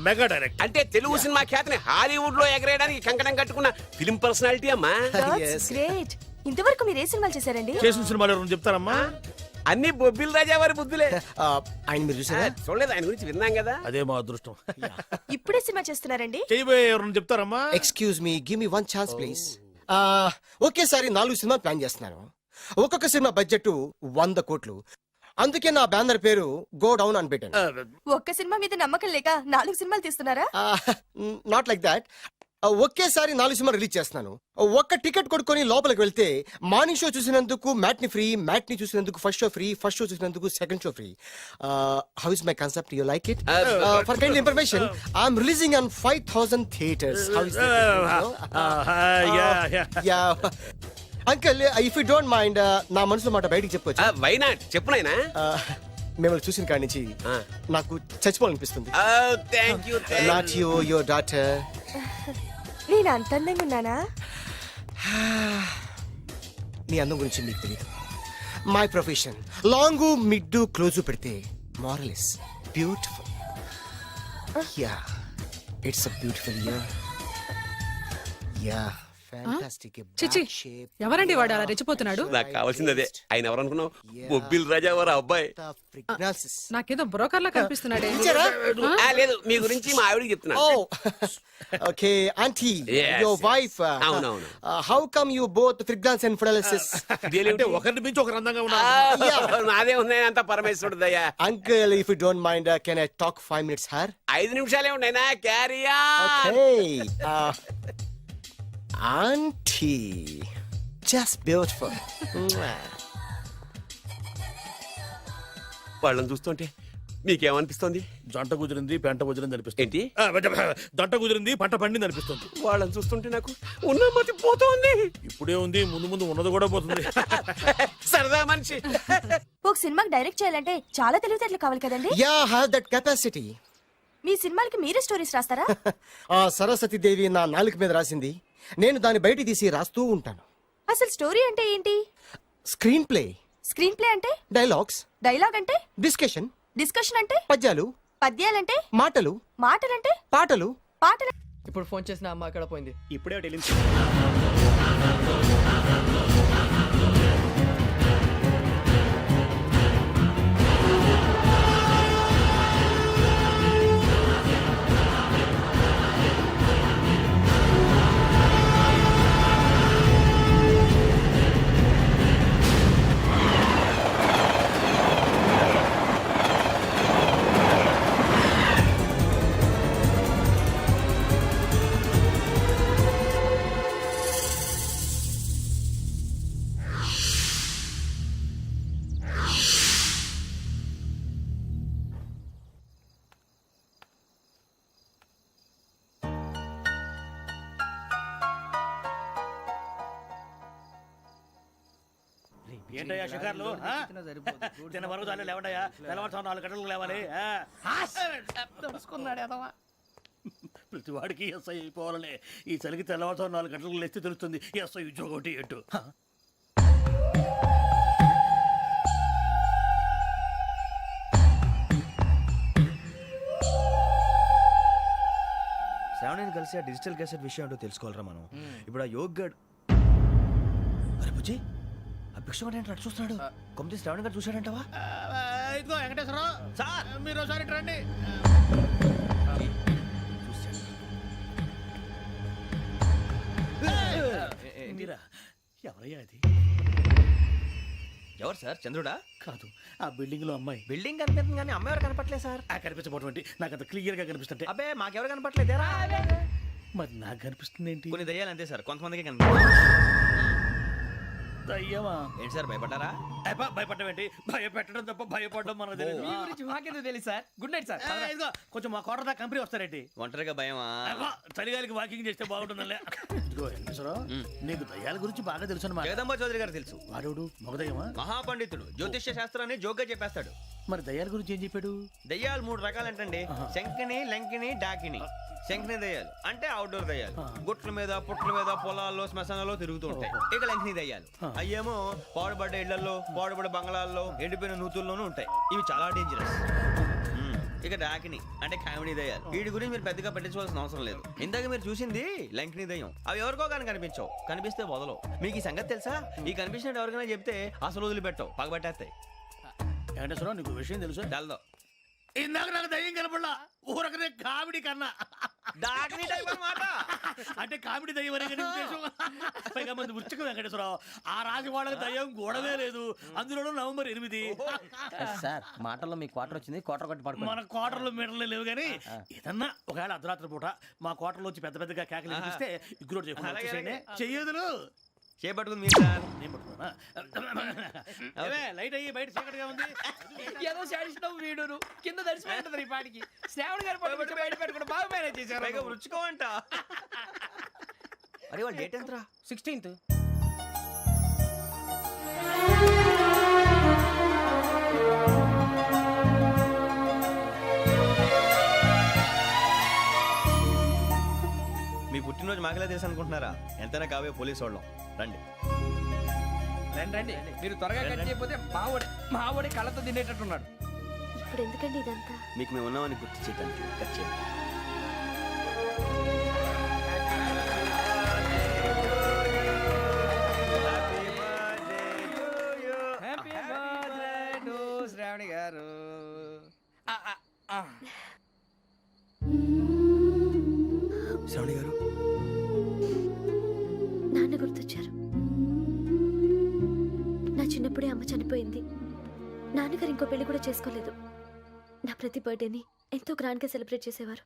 mega direct. అంటే తెలుగు సినిమా ఖ్యాతిని హాలీవుడ్ లో ఎగరేయడానికి కంకణం కట్టుకున్న ఫిలిం పర్సనాలిటీ అమ్మా. గ్రేట్. ఇంతవరకు మీరు ఏ సినిమాలు చేశారండి? చేసిన సినిమాలు ఎవరు చెప్తారమ్మా? అన్ని బొబ్బిల్ రాజా వారి బుద్ధులే. ఆయన మీరు చూసారా? చూడలేదు, ఆయన గురించి విన్నాం కదా. అదే మా అదృష్టం. ఇప్పుడే సినిమా చేస్తున్నారండి? చేయబోయే ఎవరు చెప్తారమ్మా? Excuse me, give me 1 chance please. ఒకేసారి 4 సినిమా ప్లాన్ చేస్తున్నాను. ఒక్కొక్క సినిమా బడ్జెట్ 100 కోట్లు. అందుకే నా బ్యానర్ పేరు గో డౌన్ అని పెట్టాను. ఒక్క సినిమా మీద నమ్మకం లేక 4 సినిమాలు తీస్తున్నారా? Not like that. ఒకేసారి 4 సినిమా రిలీజ్ చేస్తున్నాను. ఒక్క టికెట్ కొనుక్కొని లోపలికి వెళ్తే మార్నింగ్ షో చూసినందుకు మ్యాట్ని ఫ్రీ, మ్యాట్ని చూసినందుకు first show free, first show చూసినందుకు second show free. How is my concept? You like it? For kind information, I'm releasing on 5,000 theatres. How is uncle, if you don't mind, నా మనసులో మాట బయటికి చెప్పొచ్చు? Why not? చెప్పు నాయనా. మిమ్మల్ని చూసిన కాడి నుంచి నాకు చచ్చిపోవాలనిపిస్తుంది. Thank you. Not you, your daughter. నేను అంత అందంగా ఉన్నానా? నీ అందం గురించి నీకు తెలియదు. My profession long mid close పెడితే moral is beautiful. Yeah, it's a beautiful year. Yeah, fantastic. చిచి, ఎవరండి వాడు అలా రెచ్చిపోతున్నాడు? నాకు కావాల్సింది అదే. ఆయన ఎవరు అనుకున్నావు? బొబ్బిల్ రాజా వారు అబ్బాయి. నాకేదో బ్రోకర్ లా కనిపిస్తున్నాడే. లేదు, మీ గురించి మా ఆవిడకి చెప్తున్నా. Okay aunty, Yes, your yes. Wife. అవునవును. How come you both fragrance and fidelities? అంటే ఒకరిని మించి ఒకరు అందంగా ఉన్నారు. నాదే ఉన్నాయి అంత పరమేశ్వరుడు దయ్యా. Uncle, if you don't mind, can I talk 5 minutes her? 5 నిమిషాలే ఉన్నాయినా. క్యారియా. Auntie, just beautiful. వాళ్ళని చూస్తుంటే మీకేమనిపిస్తుంది? జంట కుదిరింది, పెంట కుదిరింది అనిపిస్తుంది. ఏంటి? జంట కుదిరింది, పంట పండింది అనిపిస్తుంది. వాళ్ళని చూస్తుంటే నాకు ఉన్న మతి పోతోంది. ఇప్పుడే ఉంది, ముందు ముందు ఉన్నది కూడా పోతుంది. సరదా మనిషి. ఒక సినిమాకి డైరెక్ట్ చేయాలంటే చాలా తెలివితేటలు కావాలి కదండి? Yeah, I have that capacity. మీ సినిమాలకి మీరే స్టోరీస్ రాస్తారా? ఆ సరస్వతి దేవి నా నాలుక మీద రాసింది, నేను దాన్ని బయట తీసి రాస్తూ ఉంటాను. అసలు స్టోరీ అంటే ఏంటి? Screen play. స్క్రీన్ ప్లే అంటే? డైలాగ్స్. డైలాగ్ అంటే? డిస్కషన్. డిస్కషన్ అంటే? పద్యాలు. పద్యాలంటే? మాటలు. మాటలంటే? పాటలు. పాటలు. ఇప్పుడు ఫోన్ చేసిన అమ్మ అక్కడ పోయింది. ఇప్పుడే ఏంటయ్యా షికార్లు? తిన వరకు చాలు లేవండయ్యా. తెల్లవారుతో 4 గంటలకు లేవాలి. ప్రతి వాడికి ఎస్ఐ అయిపోవాలనే ఈ చలికి తెల్లవారుతో 4 గంటలకు లేస్తే తెలుస్తుంది ఎస్ఐ ఉద్యోగం ఒకటి ఎటు. శ్రావణిని కలిసి ఆ డిజిటల్ క్యాసెట్ విషయం ఏంటో తెలుసుకోవాలరా మనం. ఇప్పుడు ఆ యోగ్ గడ్, అరే బుజ్జి, ఆ భిక్షం ఏంటో అటు చూస్తున్నాడు. కొమ్మతి శ్రావణి గారు చూశాడంటావా? ఇదిగో వెంకటేశ్వరరావు సార్, మీరు ఒకసారి ఇటు రండి. మీరా? ఎవరయ్యా అది? ఎవరు సార్? చంద్రుడా? కాదు, ఆ బిల్డింగ్ లో అమ్మాయి. బిల్డింగ్ కనిపిస్తుంది కానీ అమ్మాయి ఎవరు కనపట్లేదు సార్. కనిపించబోటువంటి నాకు అంత క్లియర్ గా కనిపిస్తుంటే. అబ్బే మాకెవరు కనపట్లేదేరా? మరి నాకు కనిపిస్తుంది ఏంటి? కొన్ని దయ్యాలు అంతే సార్, కొంతమందికి కనిపిస్తుంది. దయ్యమా? ఏంటి సార్ భయపడ్డారా? భయపడడం ఏంటి? భయపెట్టడం తప్ప భయపడడం మనకు తెలియదు. మీ గురించి మాకెందుకు తెలుసు సార్? Good night sir. ఇదిగో కొంచెం మా కోట దాకా కంపెనీ వస్తారేంటి? ఒంటరిగా భయమా? చలిగాలికి వాకింగ్ చేస్తే బాగుంటుందిలే. ఇదిగో వెంకటేశ్వరరావు, నీకు దయ్యాల గురించి బాగా తెలుసు అన్నమాట. జగదంబ చౌదరి గారు తెలుసు. వాడు మగదయ్యమా? మహాపండితుడు, జ్యోతిష్య శాస్త్రాన్ని జోగ్గా చెప్పేస్తాడు. మరి దయ్యాల గురించి ఏం చెప్పాడు? దయ్యాలు 3 రకాలంటండి. శంకిని, లంకిని, డాకిని. శంకిని దయ్యాలు అంటే అవుట్డోర్ దయ్యాలు, గుట్ల మీద పుట్ల మీద పొలాల్లో శ్మశానాల్లో తిరుగుతూ ఉంటాయి. ఇక లంకిని దయ్యాలు అయ్యేమో పాడుబడ్డ ఇళ్లలో, పాడుబడ్డ బంగ్లాల్లో, ఎండిపోయిన నూతుల్లోనూ ఉంటాయి. ఇవి చాలా డేంజరస్. ఇక డాకిని అంటే కామెడీ దయ్యాలు. వీటి గురించి మీరు పెద్దగా పట్టించుకోవాల్సిన అవసరం లేదు. ఇందాక మీరు చూసింది లంకిని దయ్యం. అవి ఎవరికో కానీ కనిపించవు, కనిపిస్తే వదలవు. మీకు ఈ సంగతి తెలుసా? ఈ కనిపించినట్టు ఎవరికైనా చెప్తే అసలు వదిలిపెట్టవు, పగబట్టేస్తాయి. వెంకటేశ్వరరావు, నీకు విషయం తెలుసు? డల్దో ఇందాక నాకు దయ్యం కనపడలా, ఊరకనే కామెడీ కన్నా. డాకిని టైప్ అన్నమాట. అంటే కామెడీ దయ్యం అనే కదా ఉద్దేశం. పైగా మంది ఉచ్చక వెంకటేశ్వరరావు ఆ రాజు వాళ్ళకి దయ్యం గోడవే లేదు, అందులోనూ నవంబర్ 8. సార్ మాటల్లో మీ క్వార్టర్ వచ్చింది, క్వార్టర్ కొట్టి పడుకో. మన క్వార్టర్లో మీటర్లు లేవు కానీ ఏదన్నా ఒకవేళ అర్ధరాత్రి పూట మా క్వార్టర్లోంచి పెద్ద పెద్దగా కేకలు వినిపిస్తే ఇగ్గురు చేయకుండా చెయ్యదులు చేపట్టుకుంది మీరు సార్. నేను పట్టుకున్నా. లైట్ అయ్యి బయట చీకటిగా ఉంది. ఏదో శాడిస్తున్నావు వీడును కింద దర్శనం ఈ పాటికి శ్రావణ్ గారు పట్టుకొచ్చి బయట పెట్టుకుంటే బాగా మేనేజ్ చేశారు. పైగా రుచుకోమంట. అరే వాళ్ళ డేట్ ఎంతరా? 16th. మీ పుట్టినరోజు మాకలే తెలుసు అనుకుంటున్నారా? ఎంతైనా కావే పోలీసు వాళ్ళం. రండి రండి రండి. మీరు త్వరగా కట్ చేయకపోతే మావడి కళ్ళతో తినేటట్టున్నాడు. ఇప్పుడు ఎందుకండి ఇదంతా? మీకు మేము ఉన్నామని గుర్తు చేయడానికి కట్ చేయండి. శ్రావణి గారు శ్రావణి గారు నాన్న గుర్తొచ్చారు. నా చిన్నప్పుడే అమ్మ చనిపోయింది. నాన్నగారు ఇంకో పెళ్లి కూడా చేసుకోలేదు. నా ప్రతి బర్త్డేని ఎంతో గ్రాండ్గా సెలబ్రేట్ చేసేవారు.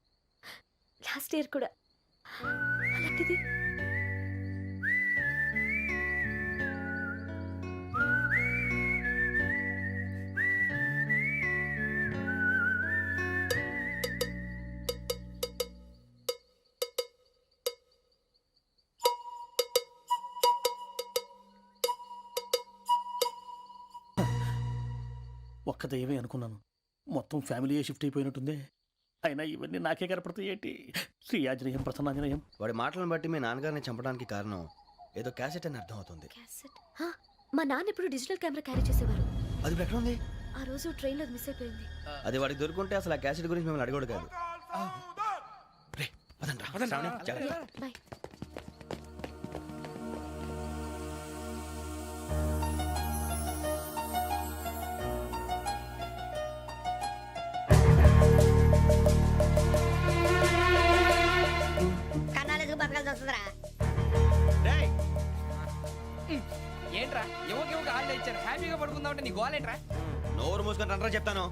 లాస్ట్ ఇయర్ కూడా. అలాంటిది ఒక్క దయ్యమే అనుకున్నాను, మొత్తం ఫ్యామిలీయే షిఫ్ట్ అయిపోయినట్టుంది. అయినా ఇవన్నీ నాకే కనపడతాయి ఏంటి? శ్రీ ఆంజనేయం ప్రసన్నాంజనేయం. వాడి మాటలను బట్టి మీ నాన్నగారిని చంపడానికి కారణం ఏదో క్యాసెట్ అని అర్థం అవుతుంది. క్యాసెట్. మా నాన్న ఎప్పుడు డిజిటల్ కెమెరా క్యారీ చేసేవారు. అది ఇప్పుడు ఎక్కడ ఉంది? ఆ రోజు ట్రైన్లో మిస్ అయిపోయింది. అది వాడికి దొరుకుంటే అసలు ఆ క్యాసెట్ గురించి మిమ్మల్ని అడగడు కాదు. రే, పదండ్రా. శ్రావణి, జాగ్రత్త. బాయ్. రేయ్. ఏంట్రా ఎవరికి ఆళ్ళు ఇచ్చారు, హ్యాపీగా పడుకుందామంటే నీ గోలేంట్రా? నోరు మూసుకొని రండ్రా చెప్తాను.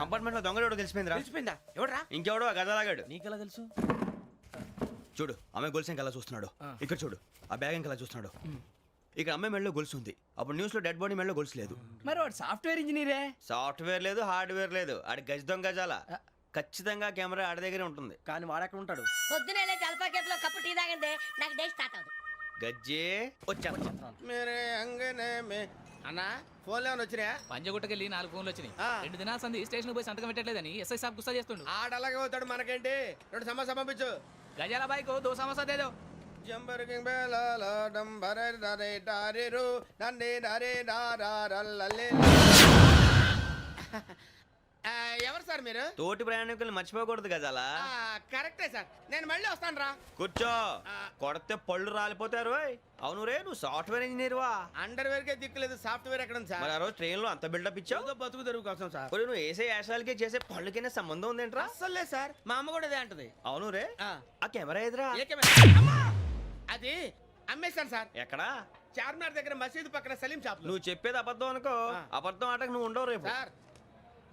కంపార్ట్మెంట్ లో దొంగడు తెలిసిపోయిందిరా. తెలిసిపోయిందా? ఎవడ్రా? ఇంకెవడో ఆ గదలాగాడు. నీకెలా తెలుసు? చూడు, ఆమె గొలుసు ఇంకలా చూస్తున్నాడు. ఇక్కడ చూడు, ఆ బ్యాగ్ ఇంకలా చూస్తున్నాడు. ఇక్కడ అమ్మాయి మెడలో గొలుసు ఉంది. అప్పుడు న్యూస్ లో డెడ్ బాడీ మెడలో గొలుసు లేదు. మరి వాడు సాఫ్ట్వేర్ ఇంజనీరే. సాఫ్ట్వేర్ లేదు, హార్డ్వేర్ లేదు. ఆడి గజ దొంగ గజాల. ఖచ్చితంగా కెమెరా ఆడి దగ్గరే ఉంటుంది. కానీ వాడెక్కడ ఉంటాడు? పొద్దునే జలపా కేఫ్లో కప్పు టీ తాగండి, నాకు డే స్టార్ట్ అవుతుంది. గజ్జే వచ్చా. అన్నా ఫోన్లో వచ్చినా? పంజగుట్టకెళ్ళి 4 ఫోన్లు వచ్చినాయి. 2 దినాల సంది స్టేషన్ పోయి సంతకం పెట్టలేదని ఎస్ఐ సాబ్ గుస్తా చేస్తుండు. ఆడలాగే పోతాడు, మనకేంటి? 2 సమస్య పంపించు. గజాల బైక్ 2 సమస్య దేదో. జంబరకింగ్ బేలాల డంబరే డరే డారేరు నందే డరే డారారల్లలే. ఎవరు సార్ మీరు? తోటి ప్రయాణికులు మర్చిపోకూడదు గజాల. కరెక్టే సార్, నేను మళ్ళీ వస్తాను రా. కూర్చో, కొడితే పళ్ళు రాలిపోతారు. అవును రే, నువ్వు సాఫ్ట్వేర్ ఇంజనీర్ వా? అండర్వేర్ కే దిక్కులేదు, సాఫ్ట్వేర్ ఎక్కడ ఉంది సార్? ఆ రోజు ట్రైన్ లో అంత బిల్డప్ ఇచ్చావు. బతుకు తెరుగు కోసం సార్. నువ్వు వేసే యాశాలకి చేసే పళ్ళకైనా సంబంధం ఉందేంట్రా? అసలు లేదు సార్, మా అమ్మ కూడా అదే అంటది. అవును రే, ఆ కెమెరా ఎదురా? అది అమ్మేశాను సార్. ఎక్కడా? చార్మినార్ దగ్గర మసీదు పక్కన సలీం షాప్. నువ్వు చెప్పేది అబద్ధం అనుకో. అబద్ధం ఆటకు నువ్వు ఉండవు రేపు. సార్,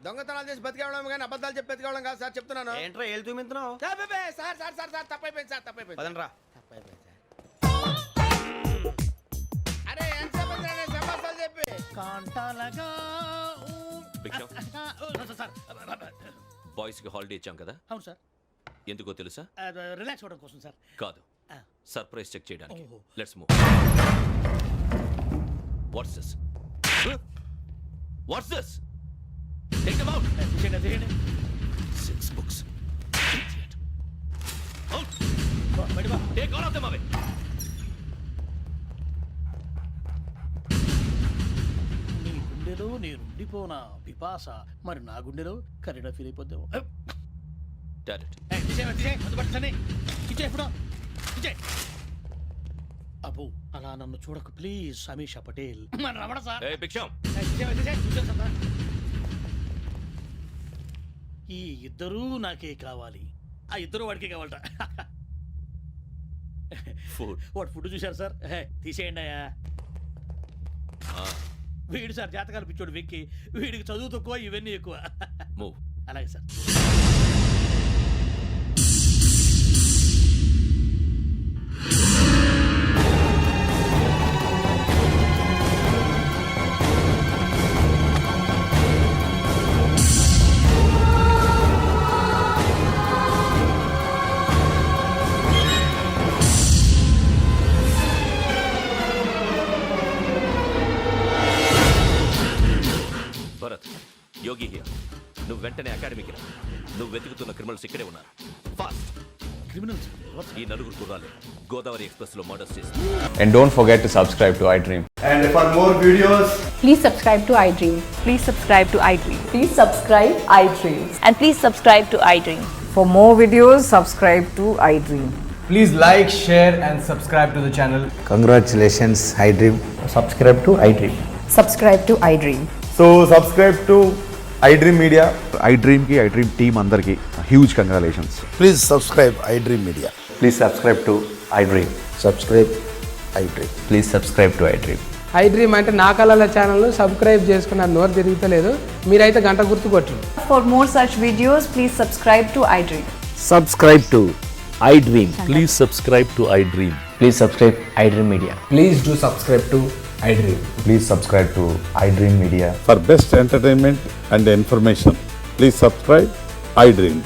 దొంగతనాలు చేసి బతికేవడం కానీ అబద్ధాలు చెప్పి బతికేవడం కాదు సార్, చెప్తున్నాను. ఏంట్రా ఏళ్ళు చూపించున్నావు? సార్ సార్ సార్ సార్ తప్పైపోయింది సార్, తప్పైపోయింది. పదండ్రా. తప్పైపోయింది సార్. అరే ఎంత సమాసాలు చెప్పి కాంటాలగా బాయ్స్ కి హాలిడే ఇచ్చాం కదా? అవును సార్. ఎందుకో తెలుసా? రిలాక్స్ అవ్వడం కోసం సార్. కాదు, సర్ప్రైజ్ చెక్ చేయడానికి. ఓహో. Let's move. What's this? What's this? Take them out. 6 books. Idiot. Out. Take all of them away. నీ గుండెలో నేనుండిపోనా పిపాస, మరి నా గుండెలో కరీడా ఫీల్ అయిపోద్దాము. Direct. అబ్బో, అలా నన్ను చూడకు please. Sameesha Patel. Ramana sir. Hey, Biksham. ఈ ఇద్దరూ నాకే కావాలి. ఆ ఇద్దరు వాడికి కావాలట. వాడు ఫుడ్ చూశారు సార్, తీసేయండి అయ్యా. వీడు సార్ జాతకాలు పిచ్చోడు వెక్కి, వీడికి చదువు తక్కువ ఇవన్నీ ఎక్కువ. అలాగే సార్. Bharat, Yogi here. నువ్వు వెంటనే అకాడమీకి రా. నువ్వు వెతుకుతున్న క్రిమినల్స్ ఇక్కడే ఉన్నారు. ఫాస్ట్. క్రిమినల్స్ ఈ నలుగురు కుర్రాలు గోదావరి ఎక్స్ప్రెస్ లో మర్డర్స్ చేసి. And don't forget to subscribe to iDream. And for more videos, Please subscribe to iDream. Please subscribe to iDream. Please subscribe iDream. And please subscribe to iDream. For more videos, subscribe to iDream. Please like, share and subscribe to the channel. congratulations, iDream. Subscribe to iDream. Subscribe to iDream. So subscribe to iDream Media. iDream ki iDream team andarki huge congratulations. Please subscribe iDream Media. Please subscribe to iDream. Subscribe iDream. Please subscribe to iDream. iDream అంటే నా కళల ఛానల్ సబ్స్క్రైబ్ చేసుకున్న నోరు తిరుగుతలేదు, మీరైతే గంట గుర్తు కొట్టండి. For more such videos, please subscribe to iDream. Subscribe to iDream. Please subscribe to iDream. Please subscribe iDream Media. Please do subscribe to iDream. Please subscribe to iDream Media. For best entertainment and information, please subscribe iDream.